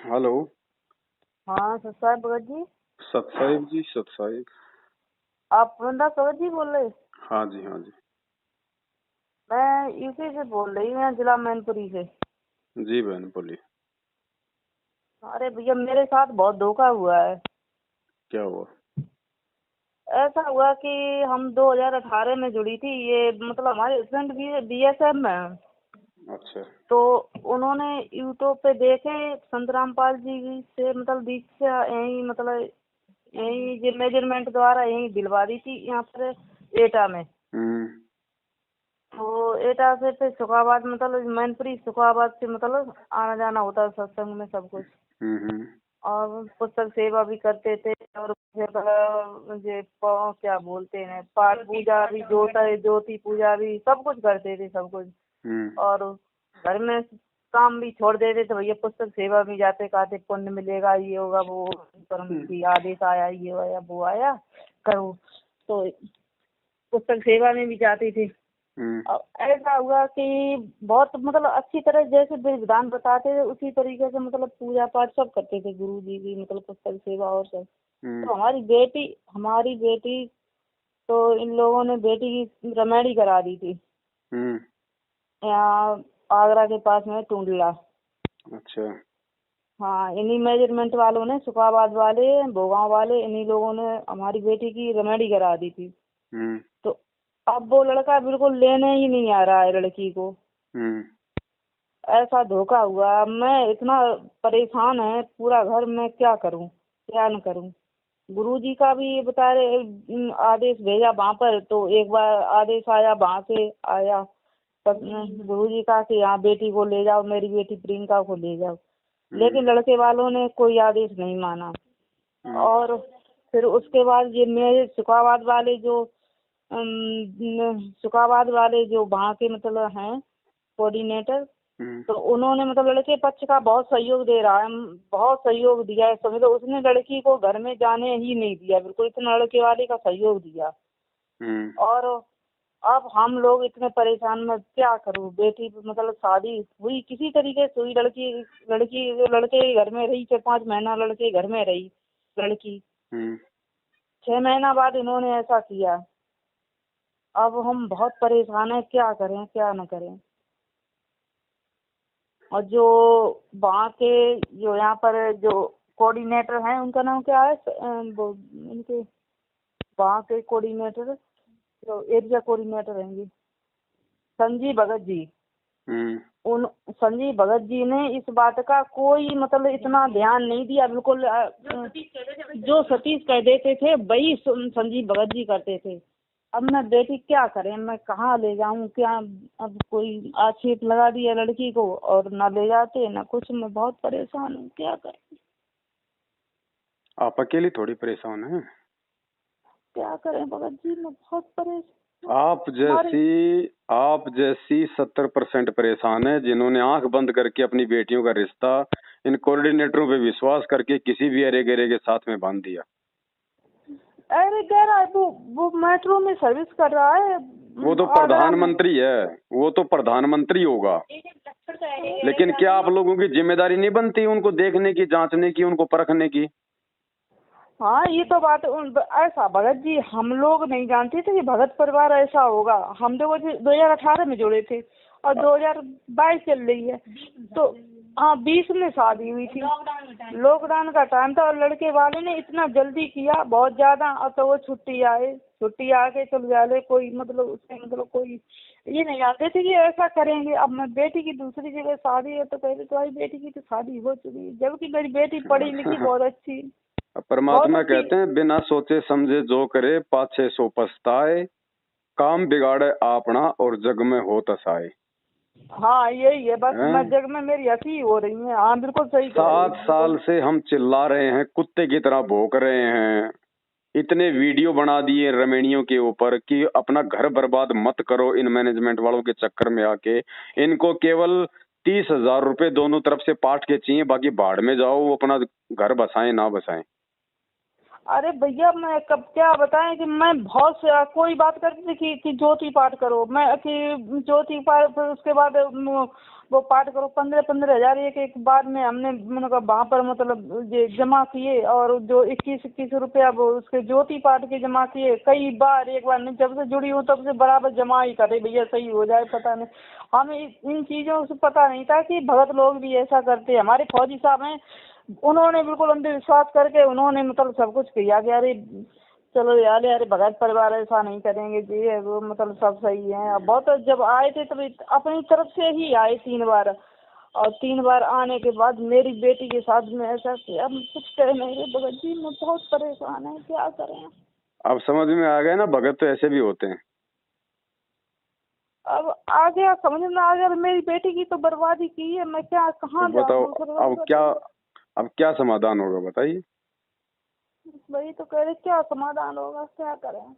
Hello. हाँ सत साहिब भगत जी। सतसाहिब जी, सतसाहिब। आप वृंदा भगत जी बोल रहे? हाँ जी, हाँ जी। मैं यूपी से बोल रही हूँ, जिला मैनपुरी से। जी बहन बोलिए। अरे भैया मेरे साथ बहुत धोखा हुआ है। क्या हुआ? ऐसा हुआ कि हम 2018 में जुड़ी थी। ये मतलब हमारे हस्बैंड भी बीएसएफ में हैं। अच्छा। तो उन्होंने यूट्यूब पे देखे संत रामपाल जी से मतलब दीक्षा यही मतलब यही मेजरमेंट द्वारा यही दिलवा दी थी यहाँ पर एटा में। तो एटा से फिर सुखाबाद मतलब मैनपुरी सुखाबाद से मतलब आना जाना होता है सत्संग में सब कुछ। और पुस्तक सेवा भी करते थे और फिर मुझे क्या बोलते हैं पाठ पूजा भी ज्योति पूजा भी सब कुछ करते थे सब कुछ। और घर में काम भी छोड़ देते थे भैया, पुस्तक सेवा भी जाते कहते पुण्य मिलेगा, ये होगा वो परम की आदेश आया, ये आया वो आया करो। तो पुस्तक सेवा में भी जाते थे। ऐसा हुआ कि बहुत मतलब अच्छी तरह जैसे विधान बताते थे उसी तरीके से मतलब पूजा पाठ सब करते थे गुरु जी की मतलब पुस्तक सेवा और सब। तो हमारी बेटी तो इन लोगों ने बेटी की रमैडी करा दी थी यहाँ आगरा के पास में टूंडला। अच्छा। हाँ, इन्हीं मेजरमेंट वालों ने, सुखाबाद वाले, भोगांव वाले, इन्हीं लोगों ने हमारी बेटी की रमैडी करा दी थी। तो अब वो लड़का बिल्कुल लेने ही नहीं आ रहा है लड़की को। ऐसा धोखा हुआ, मैं इतना परेशान है पूरा घर, मैं क्या करूं क्या न करूं। गुरुजी का भी बता रहे आदेश भेजा वहाँ पर, तो एक बार आदेश आया वहाँ से आया गुरुजी का कि यहाँ बेटी को ले जाओ, मेरी बेटी प्रियंका को ले जाओ। लेकिन लड़के वालों ने कोई आदेश नहीं माना। और फिर उसके बाद ये मेरे सुखाबाद वाले जो वहाँ के मतलब हैं कोऑर्डिनेटर, तो उन्होंने मतलब लड़के पक्ष का बहुत सहयोग दे रहा है, बहुत सहयोग दिया है समझ लो। उसने लड़की को घर में जाने ही नहीं दिया बिल्कुल, इतना लड़के वाले का सहयोग दिया। और अब हम लोग इतने परेशान, में क्या करूं। बेटी मतलब शादी हुई किसी तरीके से हुई, लड़के घर में रही 4-5 महीना, लड़के घर में रही लड़की। 6 महीना बाद इन्होंने ऐसा किया। अब हम बहुत परेशान है, क्या करें क्या न करें। और जो वहाँ के जो यहाँ पर जो कोऑर्डिनेटर हैं उनका नाम क्या है, उनके वहाँ के कोऑर्डिनेटर जो एरिया कोऑर्डिनेटर हैं संजीव भगत जी। उन संजीव भगत जी ने इस बात का कोई मतलब इतना ध्यान नहीं दिया बिल्कुल। जो सतीश कह देते थे वही संजीव भगत जी करते थे। अब मैं बेटी क्या करें, मैं कहाँ ले जाऊं क्या। अब कोई आक्षेप लगा दिया लड़की को और ना ले जाते ना कुछ। मैं बहुत परेशान हूँ, क्या करें। आप अकेली थोड़ी परेशान हैं। क्या करें भगत जी, मैं बहुत परेशान। आप जैसी 70% परेशान है जिन्होंने आंख बंद करके अपनी बेटियों का रिश्ता इन कोऑर्डिनेटरों पे विश्वास करके किसी भी अरे गरे के साथ में बांध दिया। अरे कह रहा है वो मेट्रो में सर्विस कर रहा है। वो तो प्रधानमंत्री है, वो तो प्रधानमंत्री होगा। लेकिन क्या आप लोगों की जिम्मेदारी नहीं बनती उनको देखने की, जांचने की, उनको परखने की? हाँ ये तो बात ऐसा भगत जी हम लोग नहीं जानते थे कि भगत परिवार ऐसा होगा। हम लोग 2018 में जुड़े थे और 2022 चल रही है। तो हाँ 20 में शादी हुई थी, लॉकडाउन का टाइम था। और लड़के वाले ने इतना जल्दी किया बहुत ज्यादा। और तो वो छुट्टी आके चल जाए कोई मतलब उसके मतलब कोई ये नहीं जानते थे कि ऐसा करेंगे। अब मैं बेटी की दूसरी जगह शादी है तो पहले तो बेटी की तो शादी हो चुकी है, जबकि मेरी बेटी पढ़ी लिखी बहुत अच्छी। परमात्मा कहते हैं बिना सोचे समझे जो करे पाछे सो पछताए, काम बिगाड़े आपना और जग में हो तसाए। हाँ यही है बस। मैं जग में मेरी हंसी हो रही है। हाँ बिल्कुल सही। 7 साल से हम चिल्ला रहे हैं, कुत्ते की तरह भौंक रहे हैं। इतने वीडियो बना दिए रमणियों के ऊपर कि अपना घर बर्बाद मत करो इन मैनेजमेंट वालों के चक्कर में आके। इनको केवल 30,000 रुपए दोनों तरफ से पाट के चाहिए, बाकी बाढ़ में जाओ, वो अपना घर बसाएं ना बसाएं। अरे भैया मैं कब क्या बताएं कि मैं बहुत से कोई बात करती थी कि ज्योति पाठ करो, मैं कि ज्योति पाठ, फिर उसके बाद वो पाठ करो 15,000 एक बार में हमने मतलब वहाँ पर मतलब ये जमा किए, और जो 21 रुपया वो उसके ज्योति पाठ के जमा किए कई बार, एक बार नहीं, जब से जुड़ी हूँ तब से बराबर जमा ही करे भैया सही हो जाए। पता नहीं हमें इन चीजों से पता नहीं था कि भगत लोग भी ऐसा करते हैं। हमारे फौजी साहब हैं, उन्होंने बिल्कुल अंधविश्वास करके उन्होंने मतलब सब कुछ किया कि अरे चलो यार यार भगत परिवार ऐसा नहीं करेंगे जी, वो मतलब सब सही है। अब बहुत जब आए थे तब अपनी तरफ से ही आए 3 बार, और 3 बार आने के बाद मेरी बेटी के साथ में ऐसा किया, हम कुछ कह नहीं रहे भगत जी, मैं बहुत परेशान है, क्या करें। अब समझ में आ गया ना, भगत तो ऐसे भी होते हैं। अब आ गया, समझ में आ गया, मेरी बेटी की तो बर्बादी की है, मैं क्या कहाँ तो बताओ जाऊँ। अब क्या समाधान होगा बताइए। वही तो कह रहे क्या समाधान होगा, क्या करें।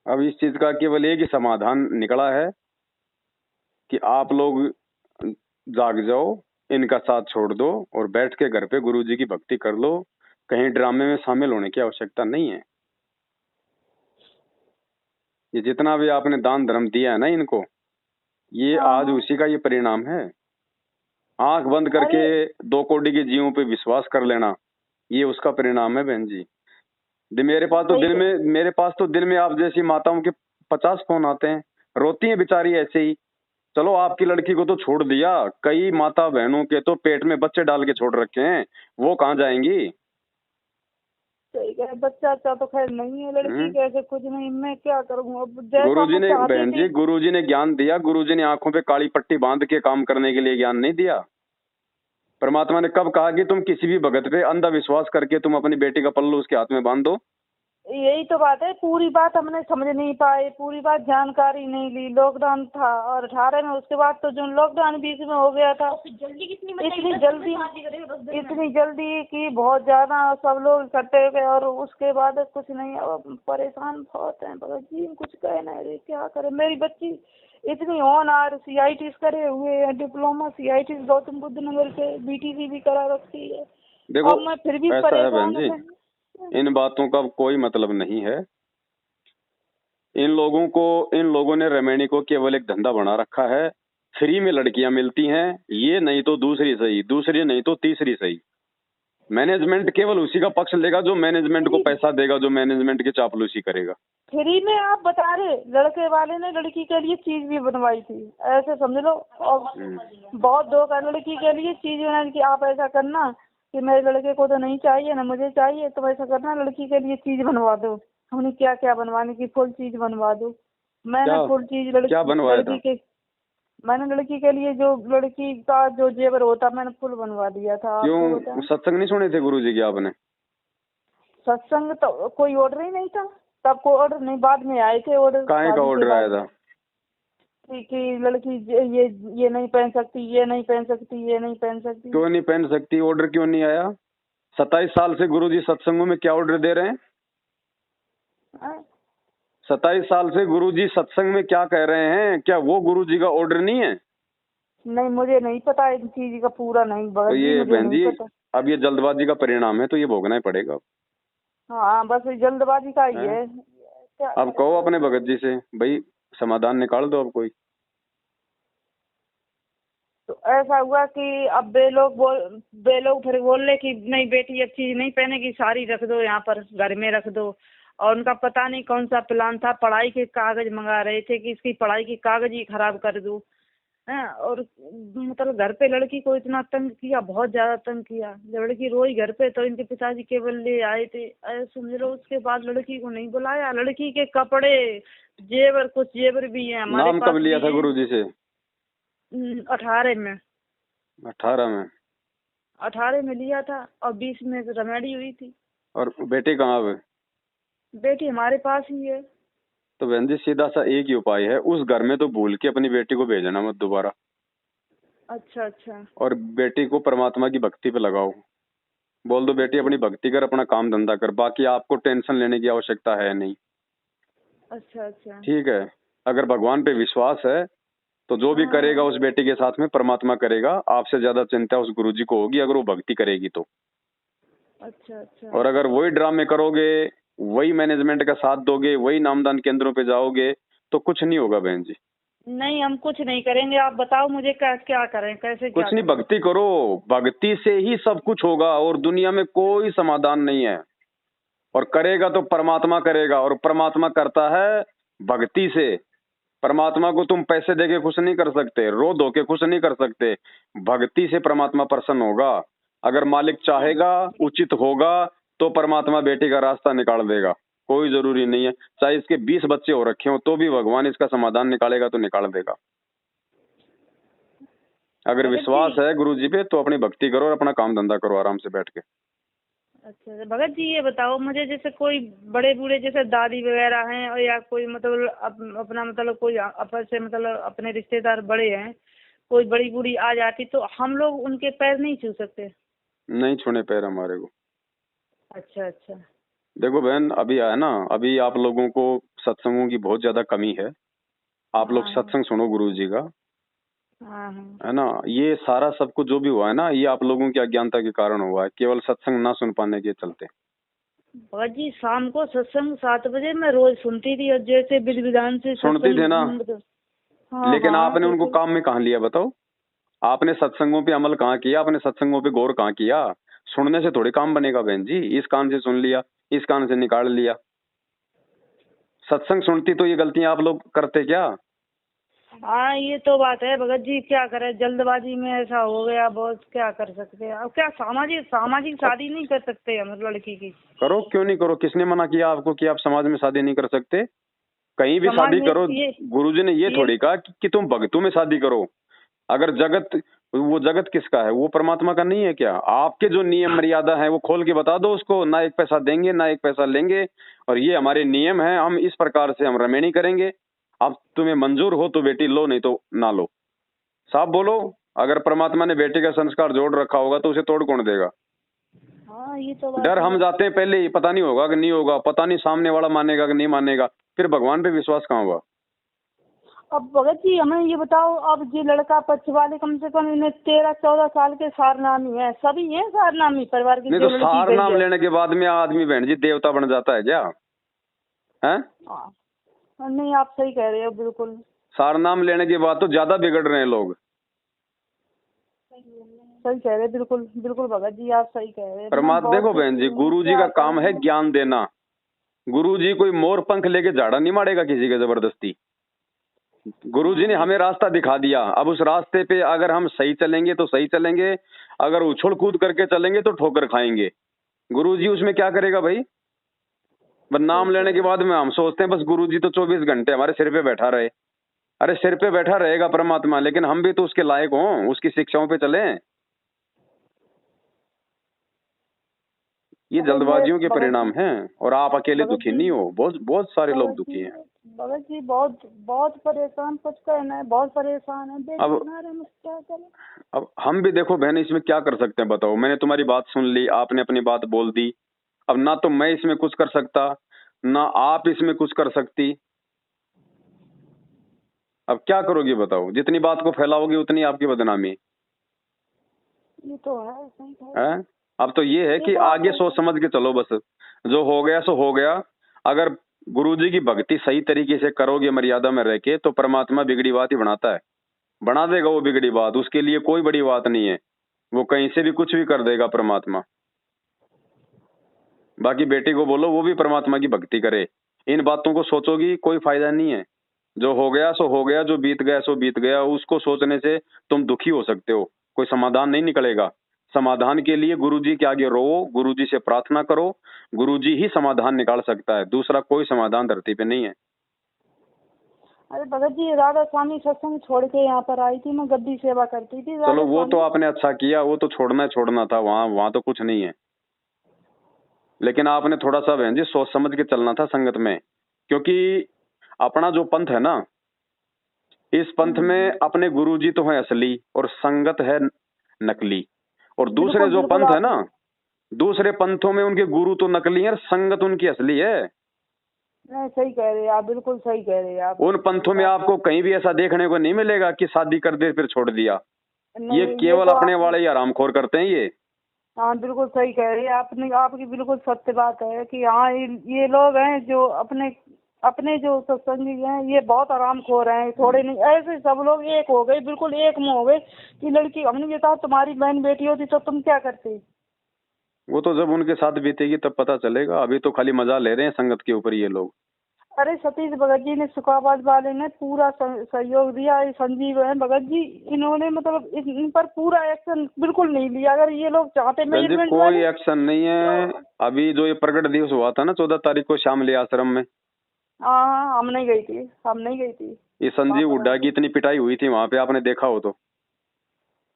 अब इस चीज का केवल एक ही समाधान निकला है कि आप लोग जाग जाओ, इनका साथ छोड़ दो और बैठ के घर पे गुरुजी की भक्ति कर लो। कहीं ड्रामे में शामिल होने की आवश्यकता नहीं है। ये जितना भी आपने दान धर्म दिया है ना इनको, ये आज उसी का ये परिणाम है। आंख बंद करके 2 कौड़ी के जीवों पे विश्वास कर लेना, ये उसका परिणाम है बहन जी। मेरे पास तो दिन में आप जैसी माताओं के 50 फोन आते हैं, रोती हैं बेचारी ऐसे ही। चलो आपकी लड़की को तो छोड़ दिया, कई माता बहनों के तो पेट में बच्चे डाल के छोड़ रखे हैं, वो कहाँ जाएंगी। सही है, बच्चा अच्छा तो खैर नहीं है, लड़की कैसे कुछ नहीं, मैं क्या करूँ अब। गुरुजी ने बहन जी, गुरुजी ने ज्ञान दिया, गुरुजी ने आंखों पे काली पट्टी बांध के काम करने के लिए ज्ञान नहीं दिया। परमात्मा ने कब कहा कि तुम किसी भी भगत पे अंधा विश्वास करके तुम अपनी बेटी का पल्लू उसके हाथ में बांध दो। यही तो बात है, पूरी बात हमने समझ नहीं पाए, पूरी बात जानकारी नहीं ली। लॉकडाउन था और 18 में, उसके बाद तो जो लॉकडाउन बीच में हो गया था, इतनी जल्दी की बहुत ज्यादा, सब लोग इकट्ठे हो गए और उसके बाद कुछ नहीं। अब परेशान बहुत है भगत जी, कुछ कह नहीं रहे, क्या करे। मेरी बच्ची इतनी ऑनर CIT करे हुए है, डिप्लोमा CIT गौतम बुद्ध नगर से, BTC भी करा रखी है। देखो मैं फिर भी ऐसा है बहन परेशान जी, हूँ। इन बातों का कोई मतलब नहीं है। इन लोगों ने रमैनी को केवल एक धंधा बना रखा है। फ्री में लड़कियां मिलती हैं, ये नहीं तो दूसरी सही, दूसरी नहीं तो तीसरी सही। मैनेजमेंट केवल उसी का पक्ष लेगा जो मैनेजमेंट को पैसा देगा, जो मैनेजमेंट की चापलूसी करेगा। फ्री में आप बता रहे, लड़के वाले ने लड़की के लिए चीज भी बनवाई थी, ऐसे समझ लो। और बहुत धोखा, लड़की के लिए चीज बनाई कि आप ऐसा करना कि मेरे लड़के को तो नहीं चाहिए ना मुझे चाहिए, तो ऐसा करना लड़की के लिए चीज बनवा दो। हमने क्या क्या बनवाने की, फुल चीज बनवा दो। मैंने फुल चीज लड़की के, मैंने लड़की के लिए जो लड़की का जो जेवर होता मैंने फुल बनवा दिया था। क्यों सत्संग नहीं सुने थे गुरुजी के आपने? सत्संग तो कोई ऑर्डर ही नहीं था तब, कोई ऑर्डर नहीं, बाद में आए थे ऑर्डर। काहे का ऑर्डर आया था? कि लड़की ये नहीं पहन सकती, ये नहीं पहन सकती, ये नहीं पहन सकती। क्यों नहीं पहन सकती? ऑर्डर क्यों नहीं आया? 27 साल से गुरुजी सत्संगों में क्या ऑर्डर दे रहे हैं? 27 साल से गुरुजी सत्संग में क्या कह रहे हैं, क्या वो गुरुजी का ऑर्डर नहीं है? नहीं, मुझे नहीं पता इन चीज का पूरा नहीं। तो ये बहन जी, अब ये जल्दबाजी का परिणाम है, तो ये भोगना ही पड़ेगा। हाँ, बस जल्दबाजी का ही है। अब कहो अपने भगत जी से, भाई समाधान निकाल दो अब कोई। तो ऐसा हुआ कि अब वे लोग फिर बोल रहे कि नहीं बेटी अब चीज नहीं पहनेगी, साड़ी रख दो यहाँ पर घर में रख दो। और उनका पता नहीं कौन सा प्लान था, पढ़ाई के कागज मंगा रहे थे कि इसकी पढ़ाई की कागज ही खराब कर दूं। और मतलब घर पे लड़की को इतना तंग किया, बहुत ज्यादा तंग किया। लड़की रोई घर पे तो इनके पिताजी केवल ले आए थे, समझ लो। उसके बाद लड़की को नहीं बुलाया। लड़की के कपड़े, जेवर, कुछ जेवर भी हैं हमारे पास। नाम कब लिया था गुरुजी से? 18 में। 18 में? 18 में लिया था और 20 में रमेडी हुई थी। और बेटी कहाँ है? बेटी हमारे पास ही है। तो बहन जी सीधा सा एक ही उपाय है, उस घर में तो भूल के अपनी बेटी को भेजना मत दोबारा। अच्छा अच्छा। और बेटी को परमात्मा की भक्ति पे लगाओ। बोल दो बेटी अपनी भक्ति कर, अपना काम धंधा कर, बाकी आपको टेंशन लेने की आवश्यकता है नहीं। अच्छा अच्छा। ठीक है, अगर भगवान पे विश्वास है तो जो भी करेगा उस बेटी के साथ में परमात्मा करेगा। आपसे ज्यादा चिंता उस गुरुजी को होगी अगर वो भक्ति करेगी तो। अच्छा अच्छा। और अगर वही ड्रामे करोगे, वही मैनेजमेंट का साथ दोगे, वही नामदान केंद्रों पे जाओगे, तो कुछ नहीं होगा बहन जी। नहीं, हम कुछ नहीं करेंगे। आप बताओ मुझे क्या क्या करें, कैसे क्या कुछ नहीं, करें? भक्ति करो। भक्ति से ही सब कुछ होगा और दुनिया में कोई समाधान नहीं है। और करेगा तो परमात्मा करेगा, और परमात्मा करता है भक्ति से। परमात्मा को तुम पैसे देके खुश नहीं कर सकते, रो धो के खुश नहीं कर सकते। भक्ति से परमात्मा प्रसन्न होगा। अगर मालिक चाहेगा, उचित होगा, तो परमात्मा बेटी का रास्ता निकाल देगा। कोई जरूरी नहीं है, चाहे इसके 20 बच्चे हो रखे हो तो भी भगवान इसका समाधान निकालेगा तो निकाल देगा। अगर विश्वास है गुरु जी पे तो अपनी भक्ति करो और अपना काम धंधा करो आराम से बैठ के। अच्छा भगत जी, ये बताओ मुझे, जैसे कोई बड़े बूढ़े जैसे दादी वगैरह हैं, और या कोई मतलब अपना मतलब कोई अपन से मतलब अपने रिश्तेदार बड़े हैं, कोई बड़ी बूढ़ी आ जाती तो हम लोग उनके पैर नहीं छू सकते? नहीं छूने पैर हमारे को। अच्छा अच्छा। देखो बहन, अभी है ना, अभी आप लोगों को सत्संगों की बहुत ज्यादा कमी है। आप लोग सत्संग सुनो गुरु जी का, हाँ। है ना। ये सारा सब कुछ जो भी हुआ है ना, ये आप लोगों की अज्ञानता के कारण हुआ है, केवल सत्संग ना सुन पाने के चलते। भगत जी, शाम को सत्संग 7 बजे मैं रोज सुनती थी, और जैसे विधि विधान से सुनती थे ना, हाँ लेकिन हाँ आपने उनको बिल्कुल। काम में कहाँ लिया बताओ? आपने सत्संगों पे अमल कहाँ किया? आपने सत्संगों पे गौर कहाँ किया? सुनने से थोड़ी काम बनेगा बहन जी। इस कान से सुन लिया, इस कान से निकाल लिया। सत्संग सुनती तो ये गलतियां आप लोग करते क्या? हाँ ये तो बात है भगत जी, क्या करे, जल्दबाजी में ऐसा हो गया बहुत, क्या कर सकते हैं अब? क्या सामाजिक सामाजिक शादी नहीं कर सकते हम लड़की की? करो, क्यों नहीं करो? किसने मना किया आपको कि आप समाज में शादी नहीं कर सकते? कहीं भी समाज शादी में करो। गुरुजी ने ये थोड़ी कहा कि तुम भक्तों में शादी करो। अगर जगत, वो जगत किसका है? वो परमात्मा का नहीं है क्या? आपके जो नियम मर्यादा है वो खोल के बता दो उसको। ना एक पैसा देंगे ना एक पैसा लेंगे, और ये हमारे नियम है, हम इस प्रकार से हम रमेणी करेंगे। अब तुम्हें मंजूर हो तो बेटी लो, नहीं तो ना लो। साफ बोलो। अगर परमात्मा ने बेटी का संस्कार जोड़ रखा होगा तो उसे तोड़ कौन देगा? हाँ ये तो बात डर है। हम जाते हैं पहले ही, पता नहीं होगा कि नहीं होगा, पता नहीं सामने वाला मानेगा कि नहीं मानेगा, फिर भगवान पे विश्वास कहाँ हुआ? अब भगत जी हमें ये बताओ, अब जो लड़का पक्ष वाले कम से कम इन्हें 13-14 साल के सारनामी है, सभी हैं सारनामी परिवार की नहीं जो तो लड़की सार गई नाम है। लेने के बाद में आदमी बहन जी देवता बन जाता है क्या? हैं? हाँ, नहीं आप सही कह रहे हो बिल्कुल। सार नाम लेने के बाद तो ज्यादा बिगड़ रहे हैं लोग। सही कह रहे हैं, बिल्कुल बिल्कुल भगत जी आप सही कह रहे हैं। परमात्मा देखो बहन जी, गुरु जी का काम है ज्ञान देना। गुरु जी कोई मोर पंख लेके झाड़ा नहीं मारेगा किसी के जबरदस्ती। गुरु जी ने हमें रास्ता दिखा दिया। अब उस रास्ते पे अगर हम सही चलेंगे तो सही चलेंगे, अगर उछल कूद करके चलेंगे तो ठोकर खाएंगे। गुरु जी उसमें क्या करेगा भाई? बस नाम लेने के बाद में हम सोचते हैं बस गुरु जी तो 24 घंटे हमारे सिर पे बैठा रहे। अरे सिर पे बैठा रहेगा परमात्मा, लेकिन हम भी तो उसके लायक हों, उसकी शिक्षाओं पे चलें। ये जल्दबाजियों के परिणाम हैं, और आप अकेले दुखी नहीं हो, बहुत बहुत सारे लोग दुखी हैं। भगत जी बहुत बहुत परेशान, कुछ कहना है, बहुत परेशान है। अब क्या करें? अब हम भी देखो बहन, इसमें क्या कर सकते हैं बताओ? मैंने तुम्हारी बात सुन ली, आपने अपनी बात बोल दी। अब ना तो मैं इसमें कुछ कर सकता, ना आप इसमें कुछ कर सकती। अब क्या करोगी बताओ? जितनी बात को फैलाओगी उतनी आपकी बदनामी ये तो है, सही है। है। अब तो ये है कि आगे सोच समझ के चलो, बस जो हो गया सो हो गया। अगर गुरुजी की भक्ति सही तरीके से करोगे मर्यादा में रह के, तो परमात्मा बिगड़ी बात ही बनाता है, बना देगा वो बिगड़ी बात। उसके लिए कोई बड़ी बात नहीं है, वो कहीं से भी कुछ भी कर देगा परमात्मा। बाकी बेटी को बोलो वो भी परमात्मा की भक्ति करे। इन बातों को सोचोगी कोई फायदा नहीं है। जो हो गया सो हो गया, जो बीत गया सो बीत गया। उसको सोचने से तुम दुखी हो सकते हो, कोई समाधान नहीं निकलेगा। समाधान के लिए गुरुजी के आगे रो, गुरुजी से प्रार्थना करो। गुरुजी ही समाधान निकाल सकता है, दूसरा कोई समाधान धरती पे नहीं है। अरे भगत जी, राधा स्वामी सत्संग छोड़ के यहाँ पर आई थी, मैं गद्दी सेवा करती थी। चलो वो तो आपने अच्छा किया, वो तो छोड़ना था, वहां तो कुछ नहीं है। लेकिन आपने थोड़ा सा बहन जी सोच समझ के चलना था संगत में, क्योंकि अपना जो पंथ है ना, इस पंथ में अपने गुरुजी तो है असली और संगत है नकली। और दूसरे जो पंथ है ना, दूसरे पंथों में उनके गुरु तो नकली है और संगत उनकी असली है। नहीं सही कह रहे हैं आप, बिल्कुल सही कह रहे हैं आप। उन पंथों में आपको कहीं भी ऐसा देखने को नहीं मिलेगा कि शादी कर दे फिर छोड़ दिया। ये केवल अपने वाले ही आरामखोर करते हैं ये। हाँ बिल्कुल सही कह रही है आपने, आपकी बिल्कुल सत्य बात है कि हाँ ये लोग हैं जो अपने अपने जो सत्संगी हैं ये बहुत आराम खो रहे हैं, थोड़े नहीं, ऐसे सब लोग एक हो गए, बिल्कुल एक मुंह हो गए कि लड़की, हमने ये कहा तुम्हारी बहन बेटी होती तो तुम क्या करती। वो तो जब उनके साथ बीतेगी तब पता चलेगा, अभी तो खाली मजा ले रहे हैं संगत के ऊपर ये लोग। अरे सतीश भगत जी ने, सुखाबाद वाले ने पूरा सहयोग दिया। ये संजीव है भगत जी, इन्होंने मतलब इन पर पूरा एक्शन बिल्कुल नहीं लिया। अगर ये लोग चाहते मैनेजमेंट कोई वाले एक्शन नहीं है। अभी जो ये प्रकट दिवस हुआ था ना 14 तारीख को श्यामली आश्रम में, हाँ हम नहीं गई थी, हम नहीं गई थी। ये संजीव हुड्डा की इतनी पिटाई हुई थी वहां पे, आपने देखा हो तो।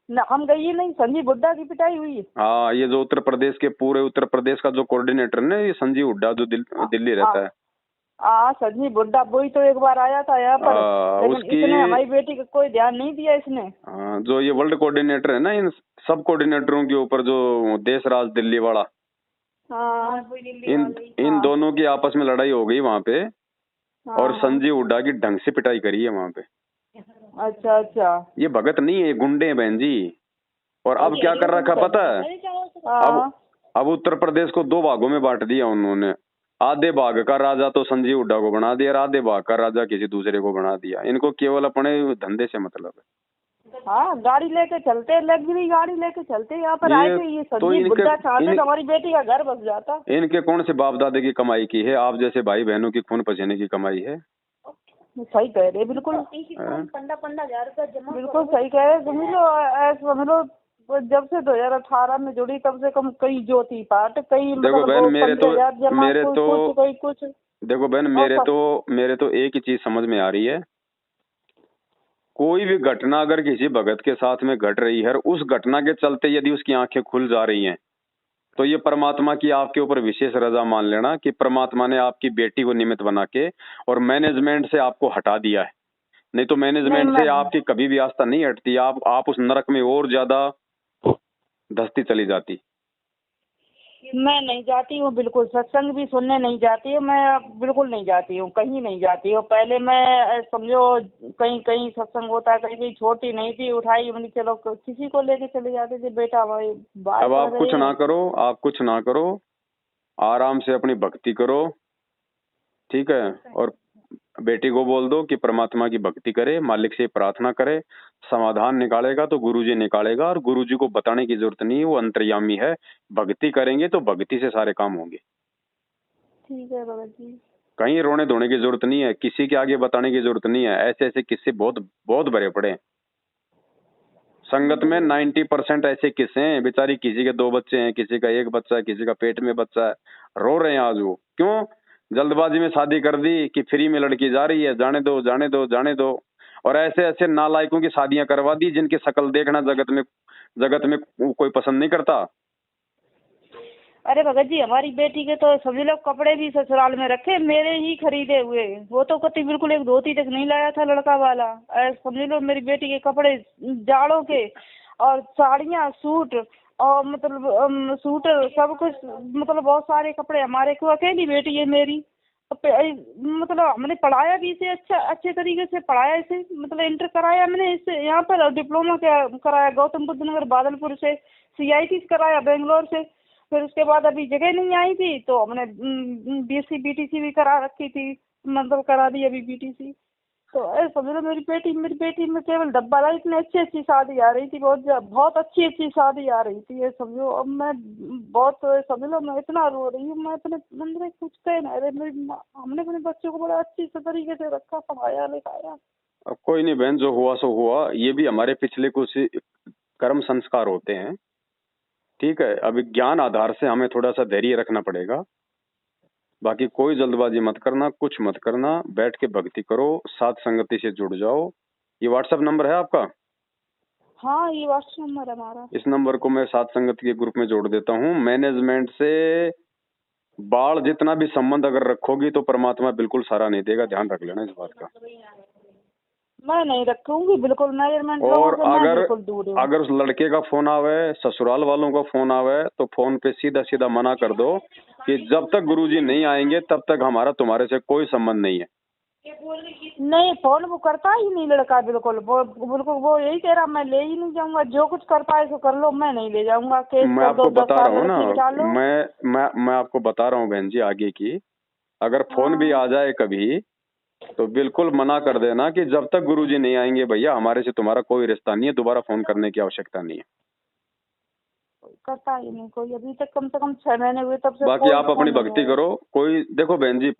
ना हम गई ही नहीं, संजीव हुड्डा की पिटाई हुई। हाँ, ये जो उत्तर प्रदेश के पूरे उत्तर प्रदेश का जो कोऑर्डिनेटर है ये संजीव हुड्डा, जो दिल्ली रहता है। हाँ संजीव हुड्डा, वही तो एक बार आया था यहाँ पर, लेकिन उसकी इसने हमारी बेटी का कोई ध्यान नहीं दिया इसने। जो ये वर्ल्ड कोऑर्डिनेटर है ना, इन सब कोऑर्डिनेटरों के ऊपर जो देश राज दिल्ली वाला, हाँ इन दोनों की आपस में लड़ाई हो गई वहां पे, और संजीव हुड्डा की ढंग से पिटाई करी है वहां पे। अच्छा अच्छा, ये भगत नहीं है, गुंडे हैं बहन जी। और अब क्या कर रखा पता है, अब उत्तर प्रदेश को 2 भागों में बांट दिया उन्होंने। आधे भाग का राजा तो संजीव हुड्डा को बना दिया, आधे भाग का राजा किसी दूसरे को बना दिया। इनको केवल अपने धंधे से मतलब है। हाँ गाड़ी लेके चलते, लग्जरी गाड़ी लेके चलते, यहाँ पर आए थे ये संजीव हुड्डा, चाहते तो हमारी बेटी का घर बस जाता। इनके कौन से बाप दादे की कमाई की है, आप जैसे भाई बहनों की खून पसीने की कमाई है। सही कह रहे, बिल्कुल 15,000 रुपया जमा, बिल्कुल सही कह रहे। समझ लो, ऐसा समझ लो, जब से 2018 में जुड़ी तब से कम कई ज्योति पाठ, कई देखो बहन, मेरे तो कुछ देखो बहन, मेरे तो एक ही चीज समझ में आ रही है। कोई भी घटना अगर किसी भगत के साथ में घट रही है, उस घटना के चलते यदि उसकी आंखें खुल जा रही हैं, तो ये परमात्मा की आपके ऊपर विशेष रजा मान लेना कि परमात्मा ने आपकी बेटी को निमित्त बना के और मैनेजमेंट से आपको हटा दिया है। नहीं तो मैनेजमेंट से आपकी कभी भी आस्था नहीं हटती, आप उस नरक में और ज्यादा धंसती चली जाती। मैं नहीं जाती हूँ बिल्कुल, सत्संग भी सुनने नहीं जाती हूँ, मैं बिल्कुल नहीं जाती हूँ, कहीं नहीं जाती हूँ। पहले मैं समझो कहीं कहीं सत्संग होता है, कहीं कहीं छोटी नहीं थी, उठाई, मैंने चलो किसी को लेके चले जाते थे, बेटा भाई। अब आप कुछ ना करो, आप कुछ ना करो, आराम से अपनी भक्ति करो, ठीक है। और बेटी को बोल दो कि परमात्मा की भक्ति करे, मालिक से प्रार्थना करे, समाधान निकालेगा तो गुरुजी निकालेगा, और गुरुजी को बताने की जरूरत नहीं है, वो अंतर्यामी है। भक्ति करेंगे तो भक्ति से सारे काम होंगे। ठीक है बाबा जी, कहीं रोने धोने की जरूरत नहीं है, किसी के आगे बताने की जरूरत नहीं है। ऐसे ऐसे किस्से बहुत बहुत भरे पड़े हैं संगत में। 90% ऐसे किस्से हैं, बेचारी किसी के 2 बच्चे हैं, किसी का 1 बच्चा है, किसी का पेट में बच्चा है, रो रहे हैं आज वो। क्यों? जल्दबाजी में शादी कर दी कि फ्री में लड़की जा रही है, जाने दो जाने दो जाने दो। और ऐसे ऐसे नालायकों की शादियां करवा दी जिनकी शक्ल देखना जगत में कोई पसंद नहीं करता। अरे भगत जी, हमारी बेटी के तो सभी लोग कपड़े भी ससुराल में रखे, मेरे ही खरीदे हुए। वो तो कति बिल्कुल एक धोती तक नहीं लाया था लड़का वाला। समझ लो मेरी बेटी के कपड़े जाड़ों के, और साड़ियाँ, सूट, और मतलब सूट, सब कुछ, मतलब बहुत सारे कपड़े हमारे को। अकेली बेटी है मेरी, मतलब हमने पढ़ाया भी इसे, अच्छे तरीके से पढ़ाया इसे, मतलब इंटर कराया मैंने इससे यहाँ पर, डिप्लोमा कराया गौतम बुद्ध नगर बादलपुर से, CIT कराया बेंगलोर से। फिर उसके बाद अभी जगह नहीं आई थी तो हमने BSc BTC भी करा रखी थी, मतलब करा दी अभी BTC। तो समझ लो मेरी बेटी में केवल डब्बा ला, इतनी अच्छी शादी आ रही थी, बहुत अच्छी शादी आ रही थी। ये समझो अब मैं बहुत, समझ लो मैं इतना रो रही हूँ, मैं अपने अंदर कुछ कह ना रहे। हमने अपने बच्चों को बड़ा अच्छी से तरीके से रखा, पढ़ाया लिखाया। अब कोई नहीं बहन, जो हुआ सो हुआ। ये भी हमारे पिछले कुछ कर्म संस्कार होते हैं, ठीक है। अभी ज्ञान आधार से हमें थोड़ा सा धैर्य रखना पड़ेगा। बाकी कोई जल्दबाजी मत करना, कुछ मत करना, बैठ के भक्ति करो, साथ संगति से जुड़ जाओ। ये व्हाट्सएप नंबर है आपका? हाँ ये व्हाट्सएप नंबर है हमारा। इस नंबर को मैं साथ संगति के ग्रुप में जोड़ देता हूँ। मैनेजमेंट से बाढ़ जितना भी संबंध अगर रखोगी तो परमात्मा बिल्कुल सारा नहीं देगा, ध्यान रख लेना इस बात का। मैं नहीं रखूंगी बिल्कुल मैनेजमेंट। और अगर उस लड़के का फोन आवे, ससुराल वालों का फोन आवे, तो फोन पे सीधा सीधा मना कर दो कि जब तक गुरुजी नहीं आएंगे तब तक हमारा तुम्हारे से कोई संबंध नहीं है। नहीं, फोन वो करता ही नहीं लड़का, बिल्कुल वो यही कह रहा, मैं ले ही नहीं जाऊंगा, जो कुछ कर पाए तो कर लो, मैं नहीं ले जाऊंगा। मैं आपको बता रहा हूँ ना, मैं आपको बता रहा हूँ बहन जी आगे की, अगर फोन भी आ जाए कभी तो बिल्कुल मना कर देना कि जब तक गुरुजी नहीं आएंगे भैया हमारे से तुम्हारा कोई रिश्ता नहीं है, दोबारा फोन करने की आवश्यकता नहीं है। करता ही नहीं कोई, अभी तक कम से कम 6 महीने हुए तब से। बाकी आप अपनी भक्ति करो। कोई देखो बहन जी,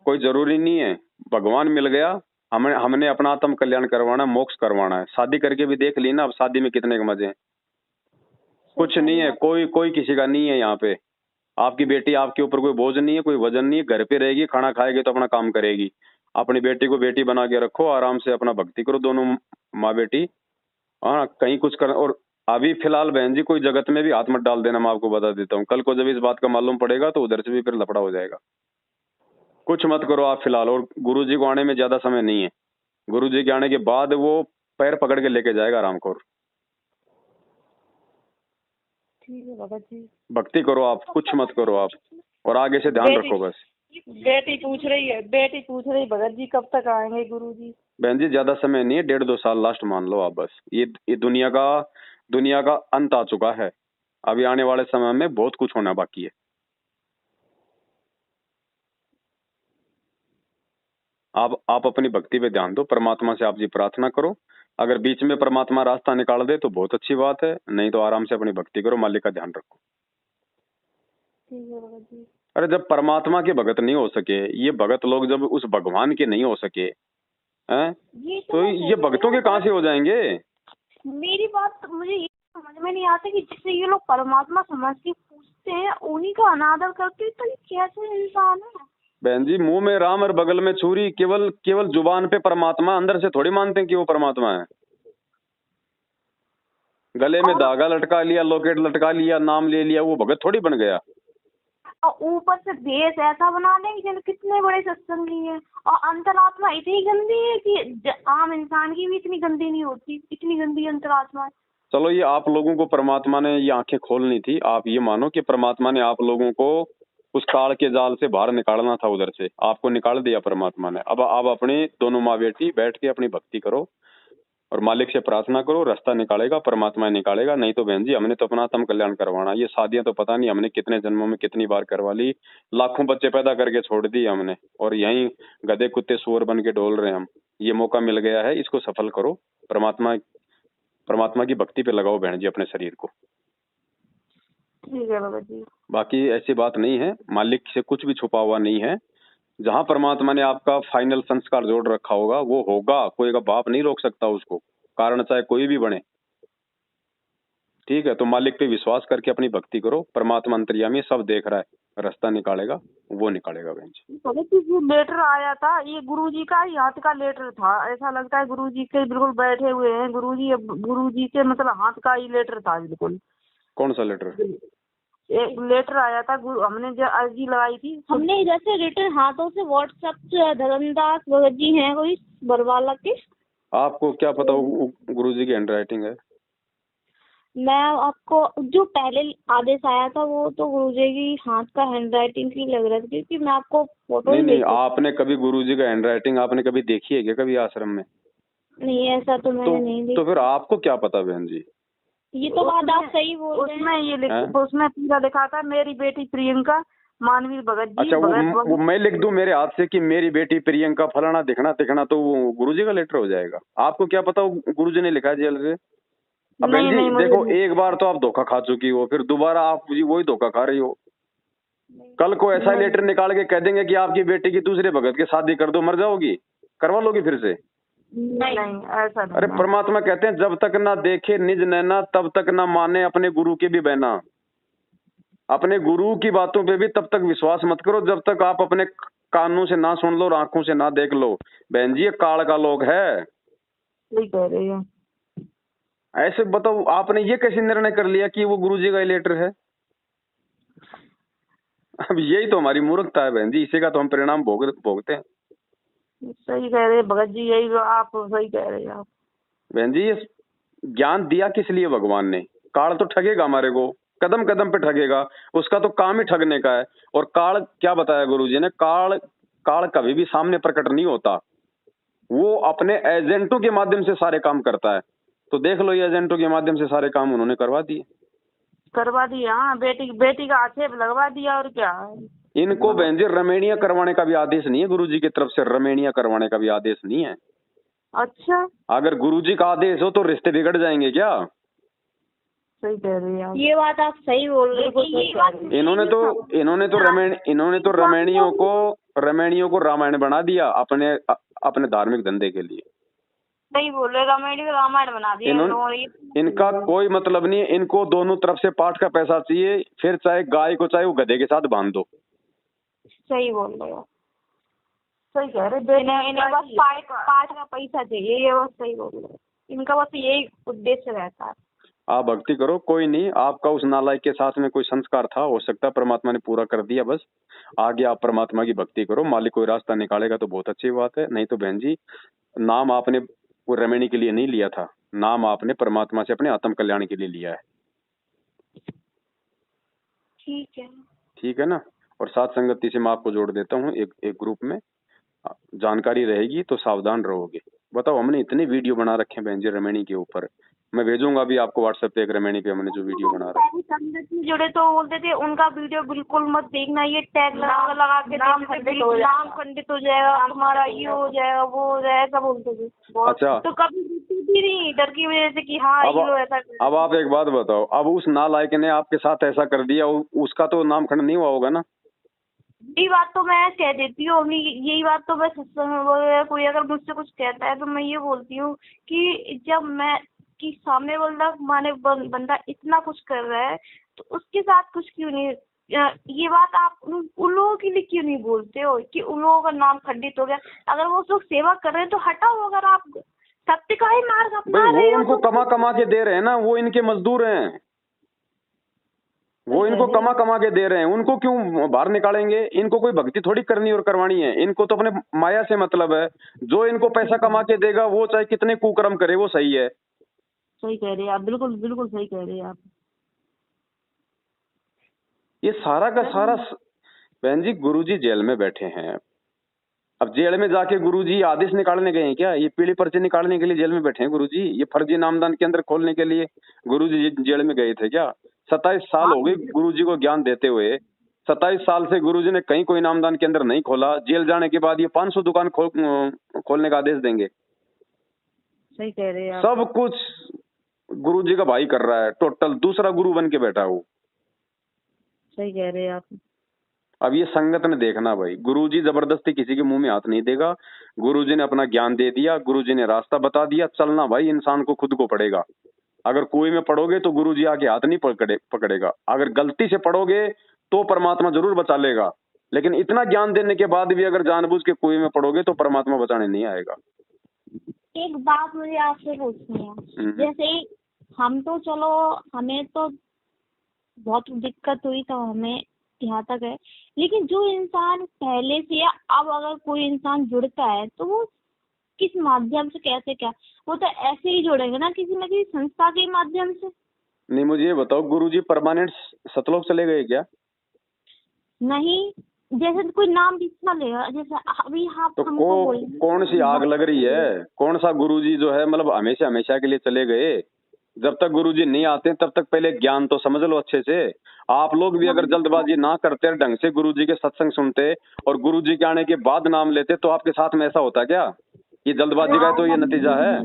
कोई जरूरी नहीं है, भगवान मिल गया, हमने अपना आत्म कल्याण करवाना, मोक्ष करवाना है। शादी करके भी देख ली ना, अब शादी में कितने के मजे हैं। कुछ नहीं है, कोई किसी का नहीं है यहाँ पे। आपकी बेटी आपके ऊपर कोई बोझ नहीं है, कोई वजन नहीं है, घर पे रहेगी, खाना खाएगी तो अपना काम करेगी। अपनी बेटी को बेटी बना के रखो, आराम से अपना भक्ति करो, दोनों माँ बेटी। हाँ, कहीं कुछ कर। और अभी फिलहाल बहन जी कोई जगत में भी हाथ मत डाल देना, मैं आपको बता देता हूँ। कल को जब इस बात का मालूम पड़ेगा तो उधर से भी फिर लफड़ा हो जाएगा। कुछ मत करो आप फिलहाल। और गुरुजी को आने में ज्यादा समय नहीं है, गुरुजी के आने के बाद वो पैर पकड़ के लेके जाएगा आरामखोर। ठीक है भगत जी, भक्ति करो आप, कुछ मत करो आप, और आगे से ध्यान रखो बस। बेटी पूछ रही भगत जी कब तक आएंगे गुरुजी? बहन जी ज्यादा समय नहीं है, 1.5-2 साल लास्ट मान लो आप बस। ये दुनिया का अंत आ चुका है। अभी आने वाले समय में बहुत कुछ होना बाकी है। आप अपनी भक्ति पे ध्यान दो, परमात्मा से आप जी प्रार्थना करो। अगर बीच में परमात्मा रास्ता निकाल दे तो बहुत अच्छी बात है, नहीं तो आराम से अपनी भक्ति करो, मालिक का ध्यान रखो। ठीक है भगत जी। अरे जब परमात्मा के भगत नहीं हो सके, ये भगत लोग जब उस भगवान के नहीं हो सके हैं, तो ये भक्तों के कहाँ से हो जाएंगे? मेरी बात मुझे ये समझ में नहीं आता कि जिससे ये लोग परमात्मा समझ के पूछते हैं उन्हीं का अनादर करते हैं, तो ये कैसे इंसान है? बहन जी मुंह में राम और बगल में छुरी, केवल जुबान पे परमात्मा, अंदर से थोड़ी मानते हैं कि वो परमात्मा है। गले में धागा लटका लिया, लॉकेट लटका लिया, नाम ले लिया, वो भगत थोड़ी बन गया। और ऊपर से देश ऐसा बना देंगे कि कितने बड़े सत्संगी है, और अंतरात्मा इतनी गंदी है कि आम इंसान की भी इतनी गंदी नहीं होती, इतनी गंदी अंतरात्मा है। चलो ये आप लोगों को परमात्मा ने ये आंखें खोलनी थी। आप ये मानो कि परमात्मा ने आप लोगों को उस काल के जाल से बाहर निकालना था, उधर से आपको निकाल दिया परमात्मा ने। अब आप अपनी दोनों माँ बेटी बैठ के अपनी भक्ति करो और मालिक से प्रार्थना करो, रास्ता निकालेगा, परमात्मा निकालेगा। नहीं तो बहन जी हमने तो अपना आत्म कल्याण करवाना। ये शादियां तो पता नहीं हमने कितने जन्मों में कितनी बार करवा ली, लाखों बच्चे पैदा करके छोड़ दिए हमने, और यहीं गधे कुत्ते सुअर बन के डोल रहे हैं हम। ये मौका मिल गया है, इसको सफल करो। परमात्मा की भक्ति पे लगाओ बहन जी अपने शरीर को। ठीक है बाबा जी। बाकी ऐसी बात नहीं है, मालिक से कुछ भी छुपा हुआ नहीं है। जहां परमात्मा ने आपका फाइनल संस्कार जोड़ रखा होगा वो होगा, कोई का बाप नहीं रोक सकता उसको, कारण चाहे कोई भी बने। ठीक है, तो मालिक पे विश्वास करके अपनी भक्ति करो। परमात्मा अंतर्यामी सब देख रहा है, रास्ता निकालेगा, वो निकालेगा बहन जी। जो लेटर आया था ये गुरुजी का ही हाथ का लेटर था, ऐसा लगता है गुरुजी के बिल्कुल बैठे हुए हैं। गुरुजी के मतलब हाथ का ही लेटर था बिल्कुल। कौन सा लेटर? एक लेटर आया था, हमने जो अर्जी लगाई थी, हमने जैसे रिटर्न हाथों से व्हाट्सएप से धर्मदास भगत जी हैं कोई बरवाला के। आपको क्या पता गुरुजी की हैंड राइटिंग है? मैं आपको जो पहले आदेश आया था वो तो गुरुजी की हाथ का हैंड राइटिंग ही लग रहा था, क्योंकि मैं आपको फोटो नहीं, आपने कभी गुरुजी का हैंड राइटिंग आपने कभी देखी है क्या कभी आश्रम में? नहीं, ऐसा तो मैंने नहीं देखा। तो फिर आपको क्या पता बहन जी? ये तो बात आप सही बोल रहे हैं। उसमें पूरा लिखा था मेरी बेटी प्रियंका मानवीर भगत जी। अच्छा, वो मैं लिख दूं मेरे हाथ से कि मेरी बेटी प्रियंका फलाना दिखना तो वो गुरुजी का लेटर हो जाएगा? आपको क्या पता वो गुरुजी ने लिखा है जेल से? अब बहन जी देखो, एक बार तो आप धोखा खा चुकी हो, फिर दोबारा आप वही धोखा खा रही हो। कल को ऐसा लेटर निकाल के कह देंगे कि आपकी बेटी की दूसरे भगत की शादी कर दो, मर जाओगी, करवा लोगी फिर से? नहीं, ऐसा नहीं। अरे परमात्मा कहते हैं जब तक ना देखे निज नैना तब तक ना माने अपने गुरु के भी बहना। अपने गुरु की बातों पे भी तब तक विश्वास मत करो जब तक आप अपने कानों से ना सुन लो और आंखों से ना देख लो। बहन जी ये काल का लोग है। सही कह रहे हैं। ऐसे बताओ, आपने ये कैसे निर्णय कर लिया कि वो गुरुजी का लेटर है? अब यही तो हमारी मूर्खता है बहन जी, इसी का तो हम परिणाम भोगते हैं। सही कह रहे हैं भगत जी, यही आप सही कह रहे हैं आप। बहन जी ये ज्ञान दिया किस लिए भगवान ने? काल तो ठगेगा हमारे को, कदम कदम पे ठगेगा, उसका तो काम ही ठगने का है। और काल क्या बताया गुरुजी ने? काल कभी भी सामने प्रकट नहीं होता, वो अपने एजेंटों के माध्यम से सारे काम करता है। तो देख लो ये एजेंटों के माध्यम से सारे काम उन्होंने करवा दिए। हाँ, बेटी का आक्षेप लगवा दिया और क्या। इनको बहन जी रमेणिया करवाने का भी आदेश नहीं है गुरुजी की तरफ से, रमेणिया करवाने का भी आदेश नहीं है। अच्छा, अगर गुरुजी का आदेश हो तो रिश्ते बिगड़ जाएंगे क्या? सही कह रही हैं, ये बात आप सही बोल रहे हो। इन्होंने तो रमेणियों को रामायण बना दिया अपने अपने धार्मिक धंधे के लिए। सही बोल रहे, रामायण बना दिया। इनका कोई मतलब नहीं है, इनको दोनों तरफ से पाठ का पैसा चाहिए, फिर चाहे गाय को चाहे वो गधे के साथ बांध दो। सही बोल रहे हो, सही कह रहे। इन्हें बस पाठ का पैसा चाहिए, ये बस सही बोल रहे हो। इनका बस यही उद्देश्य रहता है। आप भक्ति करो, कोई नहीं, आपका उस नालायक के साथ में कोई संस्कार था, हो सकता है परमात्मा ने पूरा कर दिया, बस आगे आप परमात्मा की भक्ति करो, मालिक कोई रास्ता निकालेगा तो बहुत अच्छी बात है। नहीं तो बहन जी, नाम आपने वो रमणी के लिए नहीं लिया था, नाम आपने परमात्मा से अपने आत्म कल्याण के लिए लिया है। ठीक है ना। और साथ संगति से मैं आपको जोड़ देता हूँ एक ग्रुप में, जानकारी रहेगी तो सावधान रहोगे। बताओ, हमने इतने वीडियो बना रखे हैं बहन जी रमणी के ऊपर, मैं भेजूंगा अभी आपको व्हाट्सएप पे एक रमणी पे हमने जो वीडियो बना रखा है। संगत में जुड़े तो बोलते थे उनका वीडियो बिल्कुल मत देखना, ये टैग लगा के नाम खंडित हो जाएगा, हमारा ये हो जाएगा, वो हो जाएगा, ऐसा बोलते थे। अच्छा, तो कभी भी नहीं, डर की वजह से कि हाँ ये ऐसा। अब आप एक बात बताओ, अब उस नालायक ने आपके साथ ऐसा कर दिया, उसका तो नाम खंड नहीं हुआ होगा ना? यही बात तो मैं कह देती हूँ, यही बात तो मैं सत्संग में कोई अगर मुझसे कुछ कहता है तो मैं ये बोलती हूँ कि जब मैं कि सामने बंदा इतना कुछ कर रहा है तो उसके साथ कुछ क्यों नहीं, ये बात आप उन लोगों के लिए क्यों नहीं बोलते हो कि उन लोगों का नाम खंडित हो गया। अगर वो लोग सेवा कर रहे हैं तो हटाओ, अगर आप सत्य का ही मार्ग अपना रहे हो। वो उनको कमा कमा के दे रहे हैं ना, वो इनके मजदूर हैं, वो इनको कमा कमा के दे रहे हैं, उनको क्यों बाहर निकालेंगे? इनको कोई भक्ति थोड़ी करनी और करवानी है, इनको तो अपने माया से मतलब है। जो इनको पैसा कमा के देगा वो चाहे कितने कुकर्म करे वो सही है। सही कह रहे हैं आप, बिल्कुल बिल्कुल सही कह रहे हैं आप। ये सारा का सारा बहन जी, गुरुजी जेल में बैठे हैं, अब जेल में जाके गुरुजी आदेश निकालने गए हैं क्या? ये पीली पर्ची निकालने के लिए जेल में बैठे हैं गुरुजी? ये फर्जी नामदान केंद्र खोलने के लिए गुरुजी जेल में गए थे क्या? 27 साल हो गए गुरुजी को ज्ञान देते हुए, 27 साल से गुरुजी ने कहीं कोई नामदान केंद्र नहीं खोला। जेल जाने के बाद ये 500 दुकान खोलने का आदेश देंगे? सही कह रहे हैं। सब कुछ गुरुजी का भाई कर रहा है, टोटल दूसरा गुरु बन के बैठा हो। सही कह रहे हैं आप। अब ये संगत ने देखना भाई, गुरुजी जबरदस्ती किसी के मुंह में हाथ नहीं देगा। गुरुजी ने अपना ज्ञान दे दिया, गुरुजी ने रास्ता बता दिया, चलना भाई इंसान को खुद को पड़ेगा। अगर कुएं में पड़ोगे तो गुरुजी आके हाथ नहीं पकड़ेगा, अगर गलती से पड़ोगे तो परमात्मा जरूर बचा लेगा, लेकिन इतना ज्ञान देने के बाद भी अगर जानबूझ के कुएं में पड़ोगे तो परमात्मा बचाने नहीं आएगा। एक बात मुझे आपसे पूछनी है, जैसे हम तो चलो हमें तो बहुत दिक्कत हुई तो हमें यहाँ तक है, लेकिन जो इंसान पहले से या अब अगर कोई इंसान जुड़ता है तो वो किस माध्यम से, कैसे, क्या वो तो ऐसे ही जुड़ेंगे ना किसी न किसी संस्था के माध्यम से। नहीं, मुझे ये बताओ, गुरुजी परमानेंट सतलोक चले गए क्या? नहीं, जैसे कोई नाम बिछा लेगा, जैसे अभी आप तो कौन सी आग लग रही है? कौन सा गुरुजी जो है मतलब हमेशा हमेशा के लिए चले गए? जब तक गुरुजी नहीं आते तब तक पहले ज्ञान तो समझ लो अच्छे से। आप लोग भी अगर जल्दबाजी ना करते, ढंग से गुरुजी के सत्संग सुनते और गुरुजी के आने के बाद नाम लेते तो आपके साथ में ऐसा होता क्या? ये जल्दबाजी का तो ये नतीजा है।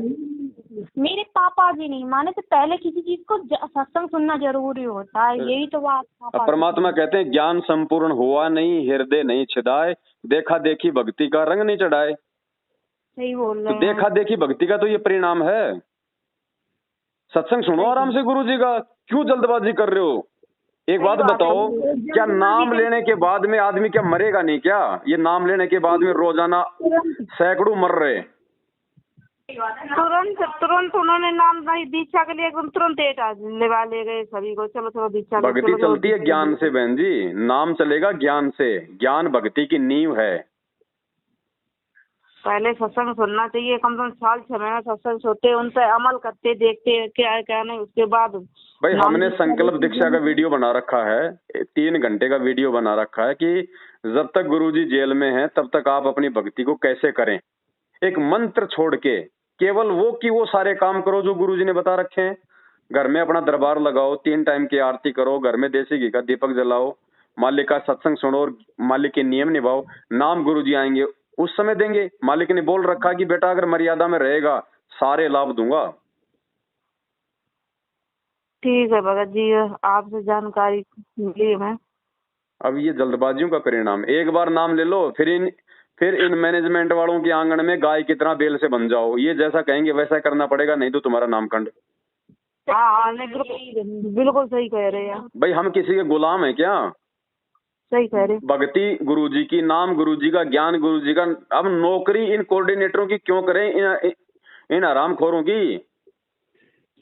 मेरे पापा जी नहीं माने तो पहले किसी चीज को सत्संग सुनना जरूरी होता है, यही तो बात। परमात्मा कहते हैं ज्ञान संपूर्ण हुआ नहीं, हृदय नहीं छिदाए, देखा देखी भक्ति का रंग नहीं चढ़ाए। सही बोल रहे हैं। तो देखा देखी भक्ति का तो ये परिणाम है। सत्संग सुनो आराम से गुरुजी का, क्यों जल्दबाजी कर रहे हो? एक बात बताओ, क्या नाम लेने के बाद में आदमी क्या मरेगा नहीं क्या? ये नाम लेने के बाद में रोजाना सैकड़ों मर रहे। तुरंत उन्होंने नाम दीक्षा के लिए एकदम तुरंत लेवा ले गए सभी को, चलो चलो दीक्षा। भक्ति चलती है ज्ञान से बहन जी, नाम चलेगा ज्ञान से, ज्ञान भक्ति की नींव है। पहले सत्संग सुनना चाहिए, कम से कम साल 6 महीना सत्संग सुनते, उन पर अमल करते, देखते क्या है क्या नहीं, उसके बाद भाई हमने संकल्प दीक्षा का वीडियो बना रखा है, 3 घंटे का वीडियो बना रखा है कि जब तक गुरुजी जेल में हैं तब तक आप अपनी भक्ति को कैसे करें। एक मंत्र छोड़ के केवल वो सारे काम करो जो गुरुजी ने बता रखे हैं। घर में अपना दरबार लगाओ, 3 टाइम की आरती करो, घर में देसी घी का दीपक जलाओ, मालिक का सत्संग सुनो और मालिक के नियम निभाओ, नाम गुरुजी आएंगे उस समय देंगे। मालिक ने बोल रखा कि बेटा अगर मर्यादा में रहेगा सारे लाभ दूंगा। ठीक है भगत जी, आपसे जानकारी मिली है। अब ये जल्दबाजियों का परिणाम, एक बार नाम ले लो फिर इन मैनेजमेंट वालों के आंगन में गाय की तरह बेल से बन जाओ। ये जैसा कहेंगे वैसा करना पड़ेगा, नहीं तो तुम्हारा नामकंड। हाँ नहीं, बिल्कुल सही कह रहे हैं भाई हम किसी के गुलाम है क्या? सही कह रहे। भक्ति गुरुजी की, नाम गुरुजी का, ज्ञान गुरुजी का। अब नौकरी इन कोऑर्डिनेटरों की क्यों करें, इन हरामखोरों की?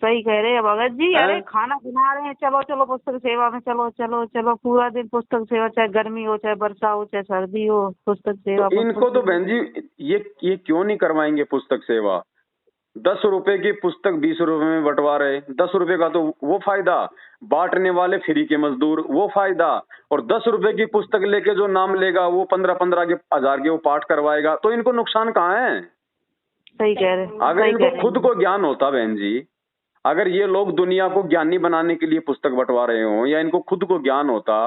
सही कह रहे हैं भगत जी। अरे खाना बना रहे हैं, चलो चलो पुस्तक सेवा में, चलो चलो चलो, पूरा दिन पुस्तक सेवा, चाहे गर्मी हो चाहे वर्षा हो चाहे सर्दी हो, पुस्तक सेवा। तो इनको तो बहन जी ये क्यों नहीं करवाएंगे पुस्तक सेवा? 10 रुपए की पुस्तक 20 रुपए में बंटवा रहे, 10 रुपए का तो वो फायदा, बांटने वाले फ्री के मजदूर वो फायदा, और 10 रुपए की पुस्तक लेके जो नाम लेगा वो 15-15 के 1000 के वो पाठ करवाएगा। तो इनको नुकसान कहाँ है? सही कह रहे। अगर इनको खुद को ज्ञान होता बहन जी, अगर ये लोग दुनिया को ज्ञानी बनाने के लिए पुस्तक बंटवा रहे हो, या इनको खुद को ज्ञान होता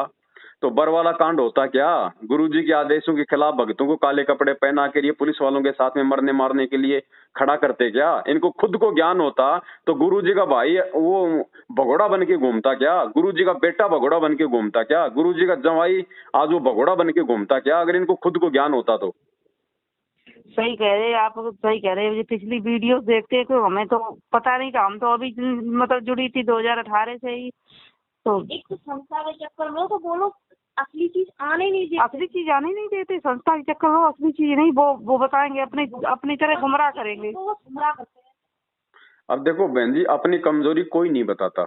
तो बरवाला कांड होता क्या? गुरुजी के आदेशों के खिलाफ भक्तों को काले कपड़े पहना कर ये पुलिस वालों के साथ में मरने मारने के लिए खड़ा करते क्या? इनको खुद को ज्ञान होता तो गुरुजी का भाई वो भगोड़ा बन के घूमता क्या? गुरुजी का बेटा भगोड़ा बन के घूमता क्या? गुरुजी का जवाई आज वो भगोड़ा बन के घूमता क्या, अगर इनको खुद को ज्ञान होता तो? सही कह रहे हैं आप, सही कह रहे हैं। पिछली वीडियो देखते तो हमें तो पता नहीं था, हम तो अभी मतलब जुड़ी थी 2018 से ही। तो एक तो संस्था के चक्कर में तो बोलो असली चीज आने नहीं देते, असली चीज आने नहीं देते। संस्था के चक्कर में असली चीज नहीं, वो बताएंगे, अपनी तरह गुमराह करेंगे। तो वो गुमराह करते हैं। अब देखो बहन जी, अपनी कमजोरी कोई नहीं बताता,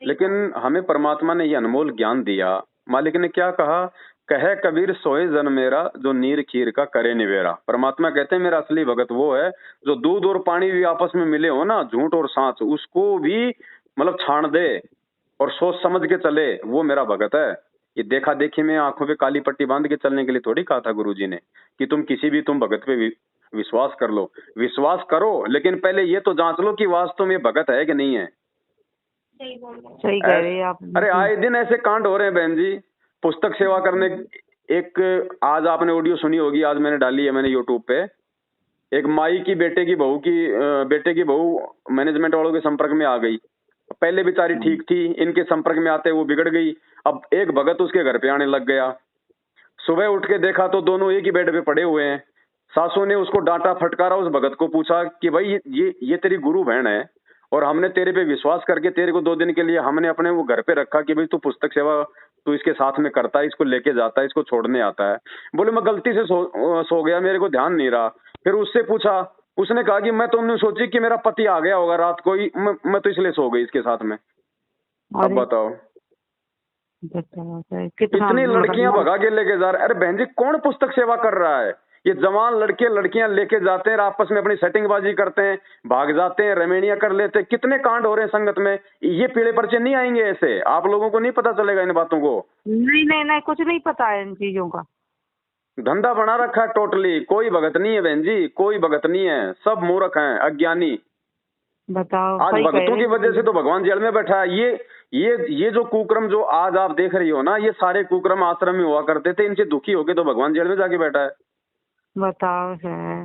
लेकिन हमें परमात्मा ने ये अनमोल ज्ञान दिया। मालिक ने क्या कहा? कहे कबीर सोए जन मेरा, जो नीर खीर का करे निवेरा। परमात्मा कहते हैं मेरा असली भगत वो है जो दूध और पानी भी आपस में मिले हो ना, झूठ और सांच, उसको भी मतलब छाण दे और सोच समझ के चले, वो मेरा भगत है। ये देखा देखी में आंखों पे काली पट्टी बांध के चलने के लिए थोड़ी कहा था गुरुजी ने कि तुम भगत पे विश्वास कर लो। विश्वास करो, लेकिन पहले ये तो जांच लो कि वास्तव में भगत है कि नहीं है। सही कह रहे हैं आप। अरे आए दिन ऐसे कांड हो रहे हैं बहन जी, पुस्तक सेवा करने। एक आज आपने ऑडियो सुनी होगी, आज मैंने डाली है मैंने यूट्यूब पे। एक माई की बेटे की बहू मैनेजमेंट वालों के संपर्क में आ गई। पहले बेचारी ठीक थी, इनके संपर्क में आते वो बिगड़ गई। अब एक भगत उसके घर पे आने लग गया। सुबह उठ के देखा तो दोनों एक ही बेड पे पड़े हुए हैं। सासू ने उसको डांटा फटकारा, उस भगत को पूछा कि भाई ये तेरी गुरु बहन है और हमने तेरे पे विश्वास करके तेरे को 2 दिन के लिए हमने अपने वो घर पे रखा कि भाई तू पुस्तक सेवा तू इसके साथ में करता है, इसको लेके जाता है, इसको छोड़ने आता है। बोले मैं गलती से सो गया, मेरे को ध्यान नहीं रहा। फिर उससे पूछा, उसने कहा कि मैं तुमने सोची कि मेरा पति आ गया होगा रात को ही, मैं तो इसलिए सो गई इसके साथ में। अब बताओ कितनी लड़कियां भगा के लेके जा रहे। अरे बहन जी कौन पुस्तक सेवा कर रहा है? ये जवान लड़के लड़कियां लेके जाते हैं, आपस में अपनी सेटिंगबाजी करते हैं, भाग जाते हैं, रेमेनिया कर लेते हैं। कितने कांड हो रहे हैं संगत में। ये पीले पर्चे नहीं आएंगे ऐसे, आप लोगों को नहीं पता चलेगा इन बातों को। नहीं कुछ नहीं पता है इन चीजों का। धंधा बना रखा है टोटली। कोई भगत नहीं है बहन जी, कोई भगत नहीं है, सब मूर्ख हैं, अज्ञानी। बताओ आज भक्तों की वजह से तो भगवान जेल में बैठा है। ये जो कुक्रम जो आज आप देख रही हो ना, ये सारे कुक्रम आश्रम में हुआ करते थे, इनसे दुखी होके तो भगवान जेल में जाके बैठा है। बताओ है,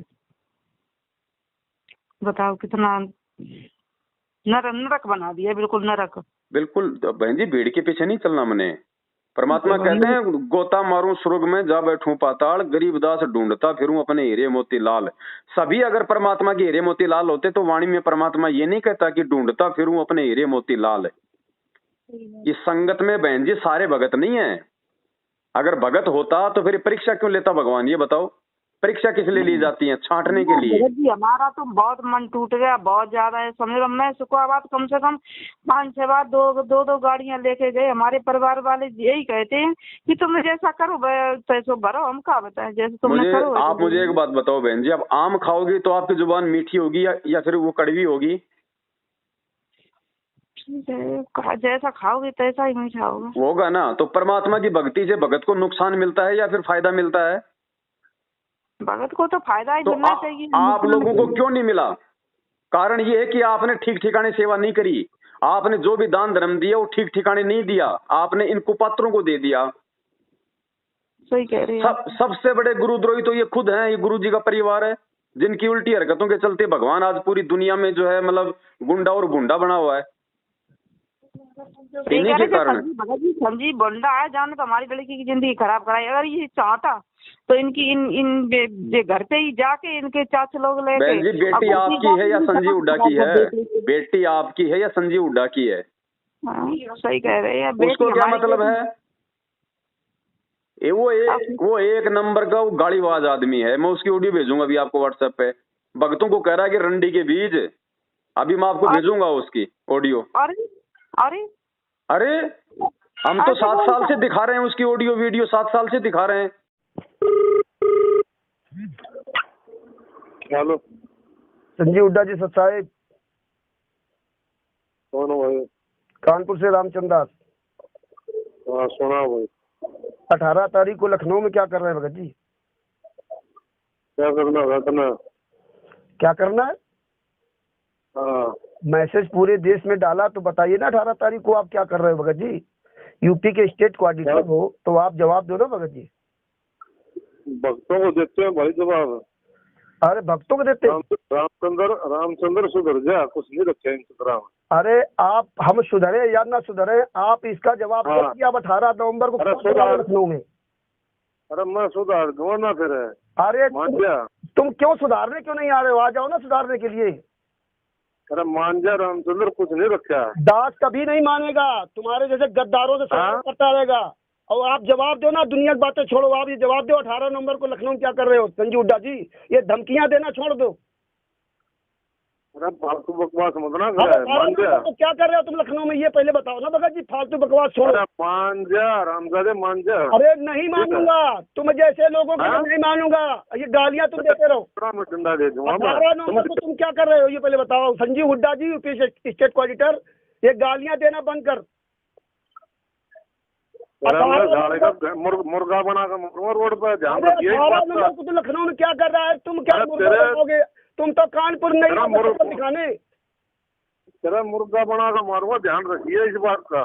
बताओ कितना नरक बना दिया, बिल्कुल नरक। बिल्कुल बहन जी, भीड़ के पीछे नहीं चलना मने। परमात्मा कहते हैं गोता मारूं स्वर्ग में, जा बैठूं पाताल, गरीबदास ढूंढता फिरूं अपने हीरे मोती लाल। सभी अगर परमात्मा के हीरे मोती लाल होते तो वाणी में परमात्मा ये नहीं कहता कि ढूंढता फिरूं अपने हीरे मोती लाल। इस संगत में बहन जी सारे भगत नहीं है। अगर भगत होता तो फिर परीक्षा क्यों लेता भगवान, ये बताओ। परीक्षा किस लिए ली जाती है? छांटने के लिए। जी हमारा तो बहुत मन टूट गया, बहुत ज्यादा है। समझ लो मैं शुक्रवार कम से कम 5-6 बार दो गाड़ियां लेके गए। हमारे परिवार वाले यही कहते हैं कि तुम जैसा करो पैसों भरो, हम क्या बताएं जैसे तुमने करो। आप मुझे एक बात बताओ बहन जी, अब आम खाओगी तो आपकी जुबान मीठी होगी या फिर वो कड़वी होगी? जैसा खाओगे तैसा ही मीठा होगा ना। तो परमात्मा की भक्ति से भगत को नुकसान मिलता है या फिर फायदा मिलता है? भगत को तो फायदा ही मिलना चाहिए। आप लोगों को क्यों नहीं मिला? कारण ये है कि आपने ठीक ठिकाने सेवा नहीं करी। आपने जो भी दान धर्म दिया वो ठीक ठिकाने नहीं दिया, आपने इन कुपात्रों को दे दिया। सही कह रहे हैं। सबसे बड़े गुरुद्रोही तो ये खुद हैं, ये गुरु जी का परिवार है, जिनकी उल्टी हरकतों के चलते भगवान आज पूरी दुनिया में जो है मतलब गुंडा और गुंडा बना हुआ है। इन्हीं के कारण संजीव बंडा है, जाने तो हमारी लड़की की जिंदगी खराब कराई। अगर ये चाहता तो इनकी इन घर पे ही जाके इनके चाचा लोग ले। बहन जी, बेटी आपकी है या संजीव हुड्डा की है? बेटी आपकी है या संजीव हुड्डा की है? सही कह रहे हैं। उसको क्या मतलब है? वो एक नंबर का वो गाड़ीबाज आदमी है। मैं उसकी ऑडियो भेजूंगा अभी आपको व्हाट्सएप पे। भक्तों को कह रहा है कि रंडी के बीज, अभी मैं आपको भेजूंगा उसकी ऑडियो। अरे अरे हम तो 7 साल से दिखा रहे हैं उसकी ऑडियो वीडियो, 7 साल से दिखा रहे हैं। हेलो, संजीव हुड्डा जी साहब। कौन हो भाई? कानपुर से रामचंद्र दास। हाँ सुना भाई। 18 तारीख को लखनऊ में क्या कर रहे हैं भगत जी? क्या करना क्या करना है? हाँ मैसेज पूरे देश में डाला तो बताइए ना 18 तारीख को आप क्या कर रहे हो भगत जी? यूपी के स्टेट कोऑर्डिनेटर हो तो आप जवाब दो ना भगत जी। भक्तों को देते हैं भाई जवाब। अरे भक्तों को देते? रामचंद्र सुधर जा, कुछ नहीं रखे इंतजाम। अरे आप, हम सुधरे या ना सुधरे, आप इसका जवाब दो कि आप 18 नवंबर को लखनऊ में। अरे मैं सुधार दूंगा ना फिर। अरे तुम क्यों सुधारने क्यों नहीं आ रहे हो? आ जाओ ना सुधारने के लिए। अरे मान जा, रामचंद्र कुछ नहीं रखा। दास कभी नहीं मानेगा, तुम्हारे जैसे गद्दारों से करता रहेगा। और आप जवाब दो ना, दुनिया की बातें छोड़ो, आप ये जवाब दो 18 नवंबर को लखनऊ में क्या कर रहे हो? संजीव हुड्डा जी, ये धमकियां देना छोड़ दो। अरे फालतू बकवास मत ना कर। मान जा, तो क्या कर रहे हो तुम लखनऊ में, ये पहले बताओ ना भगत जी। फालतू बकवास छोड़ो। मान जा रामजादे, मान जा। अरे नहीं मानूंगा, तुम जैसे लोगों को नहीं मानूंगा। ये गालियां तुम देते रहो। डंडा दे दूंगा। 18 नवंबर को तुम क्या कर रहे हो ये पहले बताओ। संजीव हुड्डा जी, यूपी स्टेट कोऑर्डिनेटर, ये गालियां देना बंद कर। मुर्गा बना कर रोड पर ध्यान रखिए। 18 नवंबर को तो लखनऊ में क्या कर रहा है? तुम क्या मुर्गा बनाओगे? तुम तो कानपुर नहीं दिखाने। तेरा मुर्गा बना कर मारूंगा, ध्यान रखिए इस बात का।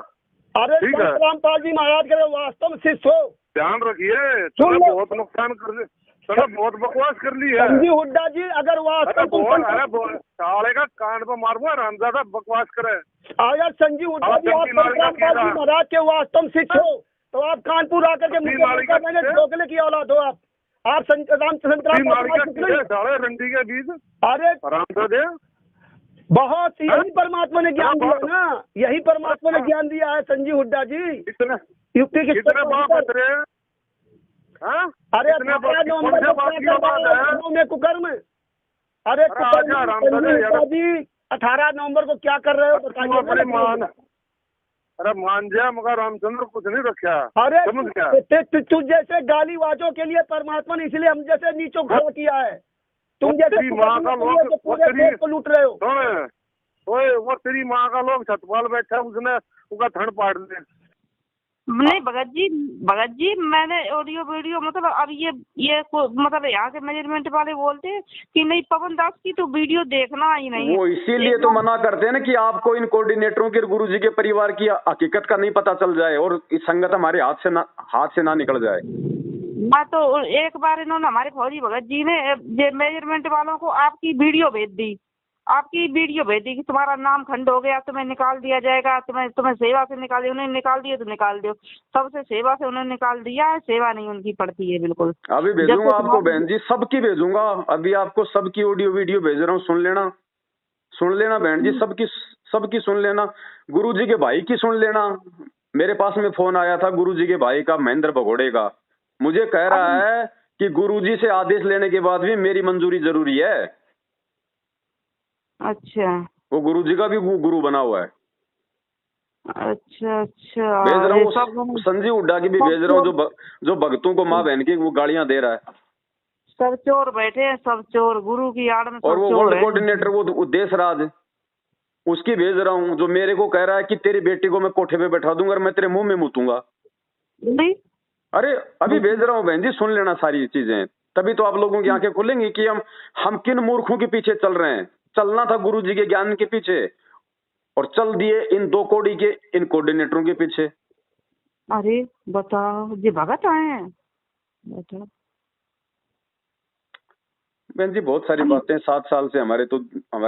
अरे रामपाल जी महाराज के वास्तव में शिष्य हो, ध्यान रखिए। तुमने बहुत नुकसान कर ली, बहुत बकवास कर ली है। संजीव हुड्डा जी, अगर वास्तव साले का कान पर मारूंगा, रामजादा बकवास करे। अगर संजीव हुड्डा जी आप रामपाल जी महाराज के वास्तव शिष्य हो तो आप कानपुर आकर के मुझे ढोकले की औलाद हो। आप रामचंद्र रंडी के बीज। अरे रामजादे, बहुत यही परमात्मा ने ज्ञान दिया ना, यही परमात्मा ने ज्ञान दिया है संजीव हुड्डा जी। यूपी के अरे 18 नवंबर में कुकर्म। अरे जी 18 नवंबर को क्या कर रहे हो बताइए। अरे मान जा, मगर रामचंद्र कुछ नहीं रखा। अरे तू जैसे गालीबाजों के लिए परमात्मा ने इसलिए हम जैसे नीचों खड़ा किया है। तुम जैसे पूरे देश को लूट रहे हो। वो तेरी माँ का लोग छतवाल बैठा, उसने उसका थड़ पाड़ ले। नहीं भगत जी मैंने ऑडियो वीडियो मतलब अब ये मतलब यहाँ के मैनेजमेंट वाले बोलते हैं कि नहीं पवन दास की तो वीडियो देखना ही नहीं। वो इसीलिए तो मना करते हैं ना कि आपको इन कोऑर्डिनेटरों के गुरुजी के परिवार की हकीकत का नहीं पता चल जाए और इस संगत हमारे हाथ से ना निकल जाए। हाँ तो एक बार इन्होंने हमारे फौजी भगत जी ने मैनेजमेंट वालों को आपकी वीडियो भेज दी कि तुम्हारा नाम खंड हो गया, तुम्हें निकाल दिया जाएगा, तुम्हें सेवा से निकाल, उन्हें निकाल दिया तो निकाल दो। सबसे सेवा से उन्होंने निकाल दिया है, सेवा नहीं उनकी पड़ती है बिल्कुल। अभी भेजूंगा आपको बहन जी, सबकी भेजूंगा। अभी आपको सबकी ऑडियो वीडियो भेज रहा हूँ, सुन लेना बहन जी, सबकी सुन लेना। गुरुजी के भाई की सुन लेना। मेरे पास में फोन आया था गुरुजी के भाई का, महेंद्र भगोड़े का। मुझे कह रहा है कि गुरुजी से आदेश लेने के बाद भी मेरी मंजूरी जरूरी है। अच्छा, वो गुरुजी का भी गुरु बना हुआ है। अच्छा भेज रहा हूँ, संजीव हुड्डा की भी भेज रहा हूँ, जो भक्तों को माँ बहन की वो गालियां दे रहा है। सब चोर बैठे हैं, सब चोर गुरु की आड़ में। और वो वर्ल्ड कोऑर्डिनेटर वो देशराज, उसकी भेज रहा हूँ, जो मेरे को कह रहा है कि तेरी बेटी को मैं कोठे पे बैठा दूंगा और मैं तेरे मुंह में मुतूंगा। अरे अभी भेज रहा हूँ बहन जी, सुन लेना सारी चीजें, तभी तो आप लोगों की आंखें खुलेंगी कि हम किन मूर्खों के पीछे चल रहे हैं। चलना था गुरु जी के ज्ञान के पीछे, और चल दिए इन 2 कौड़ी के इन कोऑर्डिनेटरों के पीछे। अरे बताओ, जी भगत आए हैं, बताओ। बहन जी बहुत सारी बातें 7 साल से हमारे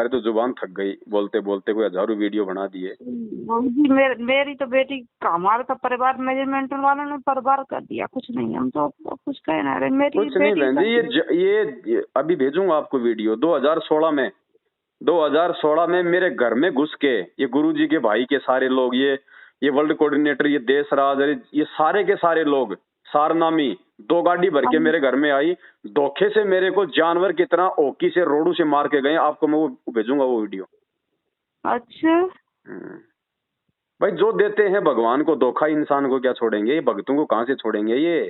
तो जुबान थक गई बोलते बोलते, कोई हजारों वीडियो बना दिए। जी मेरी तो बेटी का, हमारा तो परिवार मैनेजमेंट वालों ने बर्बाद कर दिया, कुछ नहीं, हम तो कुछ कह ना रहे। मेरी कुछ नहीं बहन जी, ये अभी भेजूंगा आपको वीडियो। 2016 में मेरे घर में घुस के ये गुरुजी के भाई के सारे लोग, ये वर्ल्ड कोऑर्डिनेटर, ये देशराज, ये सारे के सारे लोग, सारनामी 2 गाड़ी भर के मेरे घर में आई, धोखे से मेरे को जानवर की तरह ओकी से रोडू से मार के गए। आपको मैं वो भेजूंगा वो वीडियो। अच्छा भाई जो देते हैं भगवान को धोखा, इंसान को क्या छोड़ेंगे? ये भक्तों को कहाँ से छोड़ेंगे? ये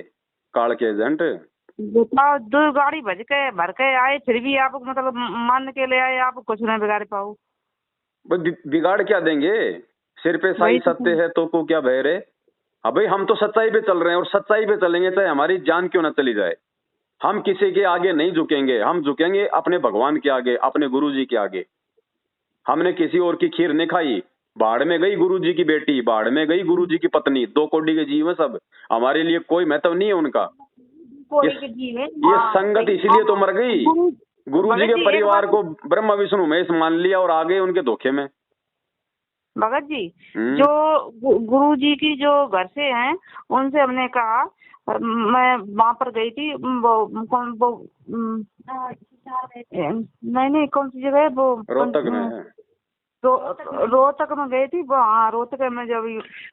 काल के एजेंट। बताओ, 2 गाड़ी भर के आए, फिर भी आप मतलब मान के ले आए, आप कुछ नहीं बिगाड़ पाओ। बिगाड़ क्या देंगे? सिर पे साई सत्य है तो को क्या भय रे? अब भाई हम तो सच्चाई पे चल रहे हैं और सच्चाई पे चलेंगे चाहे हमारी जान क्यों ना चली जाए। हम किसी के आगे नहीं झुकेंगे, हम झुकेंगे अपने भगवान के आगे, अपने गुरुजी के आगे। हमने किसी और की खीर नहीं खाई। बाढ़ में गई गुरुजी की बेटी, बाढ़ में गई गुरुजी की पत्नी, 2 कौड़ी के जीव है सब, हमारे लिए कोई महत्व नहीं है उनका। ये संगत इसलिए तो मर गई। गुरुजी के परिवार को ब्रह्मा विष्णु महेश मान लिया और आ गए उनके धोखे में। भगत जी, जो गुरुजी की जो घर से हैं, उनसे हमने कहा, मैं वहाँ पर गई थी, नहीं कौन सी जगह है वो, रोहतक में है। रोहतक में गई थी वो। हाँ, रोहतक में जब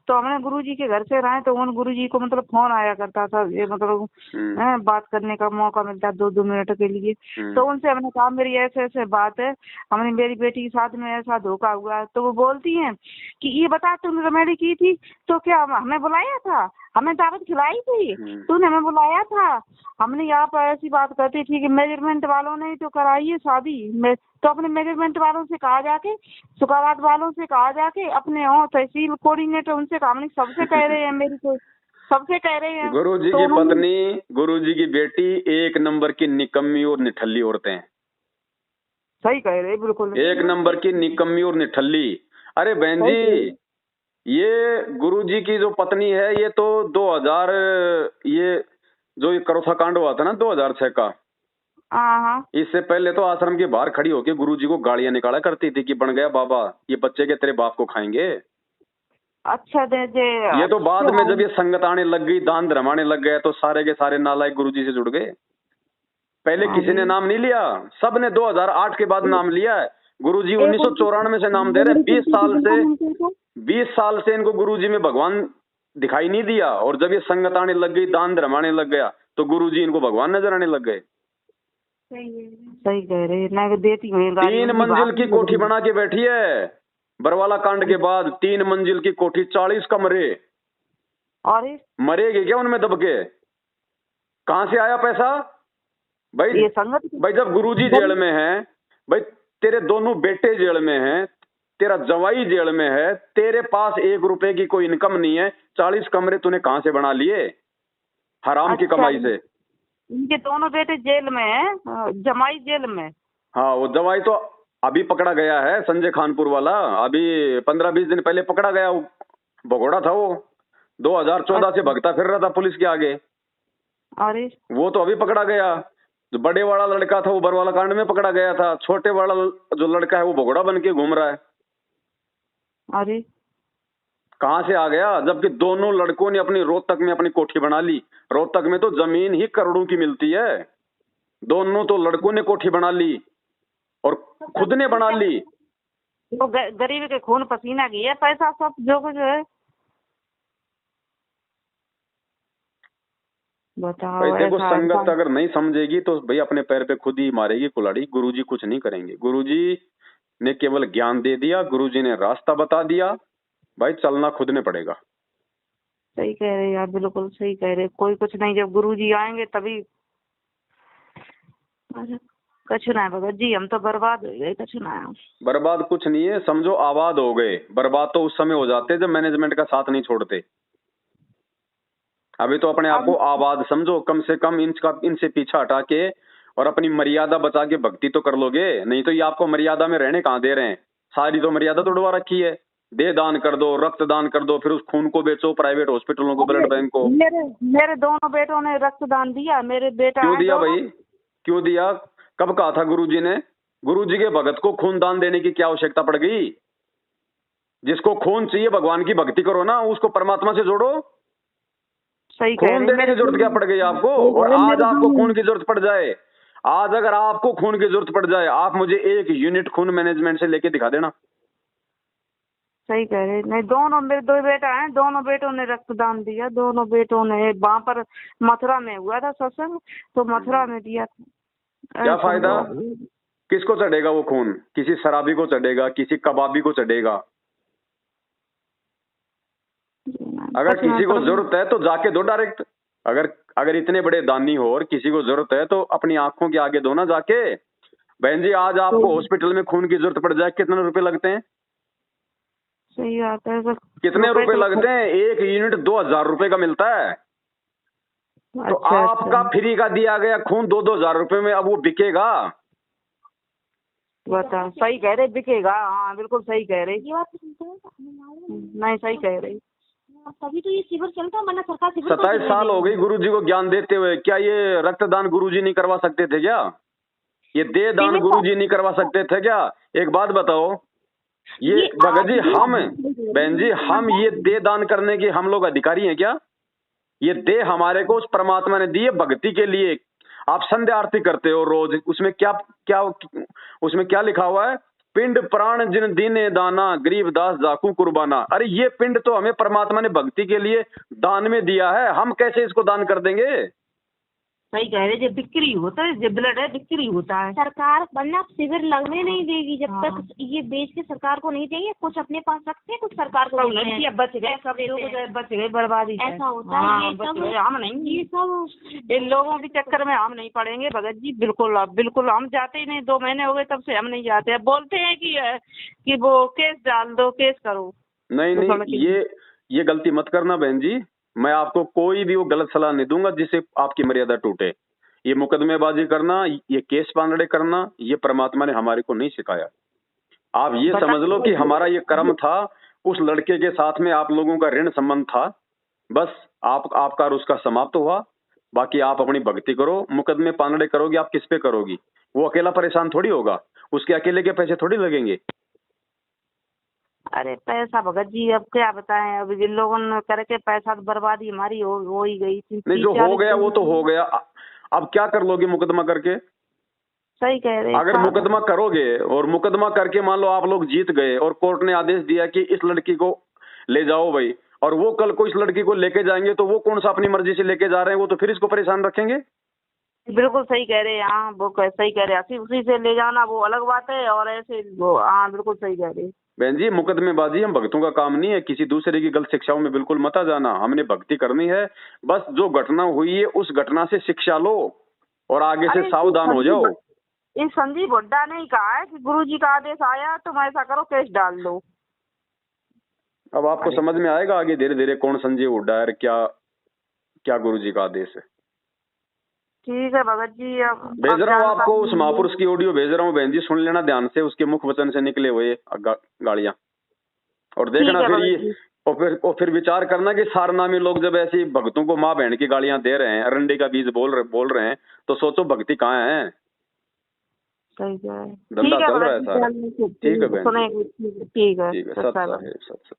तो हमने गुरुजी के घर से रहे, तो उन गुरुजी को मतलब फोन आया करता था, ये मतलब बात करने का मौका मिलता 2-2 मिनट के लिए। तो उनसे हमने कहा मेरी ऐसे ऐसे बात है, हमने मेरी बेटी के साथ में ऐसा धोखा हुआ। तो वो बोलती हैं कि ये बता, तुमने रेमेडी की थी तो क्या हमें बुलाया था? हमें दावत खिलाई थी? तूने हमें बुलाया था? हमने यहाँ पर ऐसी बात करती थी कि मेजरमेंट वालों ने तो कराई है शादी, तो अपने मैनेजमेंट वालों से कहा जाके, सुखाबाद वालों से कहा जाके, अपने तहसील कोऑर्डिनेटर उनसे कहा, हमने सबसे कह रहे हैं, मेरी तो सबसे कह रहे हैं। गुरुजी की पत्नी, गुरुजी की बेटी 1 नंबर की निकम्मी और निठल्ली औरतें हैं। सही कह रहे, बिल्कुल 1 नंबर की निकम्मी और निठल्ली। अरे बहन जी, ये गुरुजी की जो पत्नी है, ये तो 2000, ये जो ये करोथा कांड हुआ था ना 2006 का, इससे पहले तो आश्रम के बाहर खड़ी होकर गुरुजी को गालियां निकाला करती थी कि बन गया बाबा, ये बच्चे के तेरे बाप को खाएंगे। अच्छा ये तो बाद में जब ये संगत आने लग गई, दान धर्म आने लग गए, तो सारे के सारे नालायक गुरुजी से जुड़ गए। पहले किसी ने नाम नहीं लिया, सब ने 2008 के बाद नाम लिया है। गुरुजी 1994 से नाम दे रहे। 20 साल से इनको गुरुजी में भगवान दिखाई नहीं दिया, और जब ये संगत आने लग गई, दान धर्म आने लग गया, तो गुरुजी इनको भगवान नजर आने लग गए। सही कह रहे, मैं देती हूँ। 3 मंजिल की कोठी बना के बैठी है बरवाला कांड के बाद। 3 मंजिल की कोठी, 40 कमरे। और मरेगी क्या उनमें दब के? कहां से आया पैसा? भाई जब गुरुजी जेल में है, भाई तेरे दोनों बेटे जेल में हैं, तेरा जवाई जेल में है, तेरे पास 1 रुपए की कोई इनकम नहीं है, 40 कमरे तूने कहां से बना लिए हराम की कमाई से? इनके दोनों बेटे जेल में हैं, जमाई जेल में। हाँ, वो जवाई तो अभी पकड़ा गया है, संजय खानपुर वाला, अभी 15-20 दिन पहले पकड़ा गया। भगोड़ा था वो, 2014 से भगता फिर रहा था पुलिस के आगे। अरे वो तो अभी पकड़ा गया। जो बड़े वाला लड़का था वो बरवाला कांड में पकड़ा गया था, छोटे वाला जो लड़का है वो भगोड़ा बन के घूम रहा है। अरे कहां से आ गया? जबकि दोनों लड़कों ने अपनी रोहतक में अपनी कोठी बना ली। रोहतक में तो जमीन ही करोड़ों की मिलती है। दोनों तो लड़कों ने कोठी बना ली और खुद ने बना ली। तो गरीब के खून पसीना की है पैसा सब जो कुछ है। बताओ। भाई देखो, संगत अगर नहीं समझेगी तो भाई अपने पैर पे खुद ही मारेगी कुल्हाड़ी। गुरुजी कुछ नहीं करेंगे। गुरुजी ने केवल ज्ञान दे दिया, गुरुजी ने रास्ता बता दिया, भाई चलना खुद ने पड़ेगा। सही कह रहे यार, बिल्कुल सही कह रहे। कोई कुछ नहीं, जब गुरुजी आएंगे तभी। कछु ना भगत जी, हम तो बर्बाद हो गए। कछु ना, बर्बाद कुछ नहीं है, समझो आबाद हो गए। बर्बाद तो उस समय हो जाते जब मैनेजमेंट का साथ नहीं छोड़ते। अभी तो अपने आप को आबाद समझो। कम से कम इनसे पीछा हटा के और अपनी मर्यादा बचा के भक्ति तो कर लोगे। नहीं तो ये आपको मर्यादा में रहने कहाँ दे रहे हैं। सारी तो मर्यादा तोड़वा रखी है। दे दान कर दो, रक्त दान कर दो, फिर उस खून को बेचो प्राइवेट हॉस्पिटलों को, ब्लड बैंक को। मेरे दोनों बेटों ने रक्तदान दिया। मेरे बेटा क्यों दिया भाई, क्यों दिया? कब कहा था गुरुजी ने? गुरुजी के भगत को खून दान देने की क्या आवश्यकता पड़ गई? जिसको खून चाहिए भगवान की भक्ति करो ना, उसको परमात्मा से जोड़ो। सही खून देने की जरूरत क्या पड़ गई आपको? और आज आपको खून की जरूरत पड़ जाए, आज अगर आपको खून की जरूरत पड़ जाए, आप मुझे 1 यूनिट खून मैनेजमेंट से लेके दिखा देना। सही कह रहे। नहीं, दोनों मेरे 2 बेटा हैं, दोनों बेटों ने रक्तदान दिया। दोनों बेटों ने वहां पर मथुरा में हुआ था सत्संग, तो मथुरा में दिया था। क्या फायदा? किसको चढ़ेगा वो खून? किसी शराबी को चढ़ेगा, किसी कबाबी को चढ़ेगा। अगर किसी को जरूरत है तो जाके दो डायरेक्ट। अगर इतने बड़े दानी हो और किसी को जरूरत है तो अपनी आंखों के आगे दो ना जाके। बहन जी, आज आपको हॉस्पिटल में खून की जरूरत पड़ जाए, कितने रुपए लगते हैं? सही बात है। कितने रुपए लगते हैं? 1 यूनिट 2000 रुपए का मिलता है। तो आपका फ्री का दिया गया खून 2-2 हजार रुपए में अब वो बिकेगा? बता। सही कह रहे, बिकेगा। हाँ बिल्कुल सही कह रहे। नहीं, सही कह रही। तभी तो ये शिविर चलता है, वरना सरकार 27 साल हो गई गुरुजी को ज्ञान देते हुए। क्या ये रक्तदान गुरुजी नहीं करवा सकते थे क्या? ये दे दान गुरुजी नहीं करवा सकते थे क्या? एक बात बताओ, ये भगत जी, हम बहन जी, हम ये दे दान करने के हम लोग अधिकारी हैं क्या? ये दे हमारे को उस परमात्मा ने दी है भक्ति के लिए। आप संध्या आरती करते हो रोज, उसमें क्या क्या उसमें क्या लिखा हुआ है? पिंड प्राण जिन दीने दाना, गरीब दास जाकू कुर्बाना। अरे ये पिंड तो हमें परमात्मा ने भक्ति के लिए दान में दिया है, हम कैसे इसको दान कर देंगे? सही कह रहे। जब बिक्री होता है, जब ब्लड है बिक्री होता है। सरकार वरना शिविर लगने नहीं देगी जब तक ये बेच के सरकार को नहीं देंगे। कुछ अपने पास रखते हैं, कुछ सरकार को देते हैं। बच गए सब, बच गए, बर्बादी। ऐसा होता है। ये सब हम नहीं, ये सब इन लोगों के चक्कर में हम नहीं पड़ेंगे भगत जी। बिल्कुल बिल्कुल हम जाते ही नहीं। 2 महीने हो गए तब से हम नहीं जाते। अब बोलते हैं कि वो केस डाल दो, केस करो। नहीं, ये गलती मत करना बहन जी। मैं आपको कोई भी वो गलत सलाह नहीं दूंगा जिससे आपकी मर्यादा टूटे। ये मुकदमेबाजी करना, ये केस पांगड़े करना, ये परमात्मा ने हमारे को नहीं सिखाया। आप ये समझ लो कि हमारा ये कर्म था, उस लड़के के साथ में आप लोगों का ऋण संबंध था। बस आपका और उसका समाप्त हुआ। बाकी आप अपनी भक्ति करो। मुकदमे पांगड़े करोगे आप किस पे करोगी? वो अकेला परेशान थोड़ी होगा, उसके अकेले के पैसे थोड़ी लगेंगे। अरे पैसा भगत जी अब क्या बताएं। अब जिन लोगों ने करके पैसा तो बर्बादी हमारी हो ही गई थी। नहीं, जो हो गया वो तो हो गया। अब क्या कर लोगे मुकदमा करके? सही कह रहे। अगर मुकदमा करोगे और मुकदमा करके मान लो आप लोग जीत गए और कोर्ट ने आदेश दिया कि इस लड़की को ले जाओ भाई, और वो कल को इस लड़की को लेके जाएंगे, तो वो कौन सा अपनी मर्जी से लेके जा रहे हैं? वो तो फिर इसको परेशान रखेंगे। बिल्कुल सही कह रहे हैं। हाँ वो सही कह रहे हैं। उसी से ले जाना वो अलग बात है, और ऐसे वो हाँ बिल्कुल सही कह रहे हैं। बहन जी, मुकदमेबाजी हम भक्तों का काम नहीं है। किसी दूसरे की गलत शिक्षाओं में बिल्कुल मत आ जाना। हमने भक्ति करनी है। बस जो घटना हुई है उस घटना से शिक्षा लो और आगे से सावधान हो जाओ। इस संजीव हुड्डा ने ही कहा है कि गुरुजी का आदेश आया तुम ऐसा करो, केस डाल दो। अब आपको समझ में आएगा आगे धीरे धीरे कौन संजीव हुड्डा है, क्या गुरुजी का आदेश है। ठीक है भगत जी। अब भेज रहा हूँ आपको उस महापुरुष की ऑडियो भेज रहा हूँ बहन जी, सुन लेना ध्यान से। उसके मुख वचन से निकले हुए गालियां, और देखना फिर ये और फिर विचार करना कि सारनामी लोग जब ऐसी भक्तों को माँ बहन की गालियां दे रहे हैं, अरंडी का बीज बोल रहे हैं, तो सोचो भक्ति कहाँ है। सही है। धंधा चल रहा है सारा। ठीक है बहन, ठीक है। ठीक है। सत्संग है, सत्संग।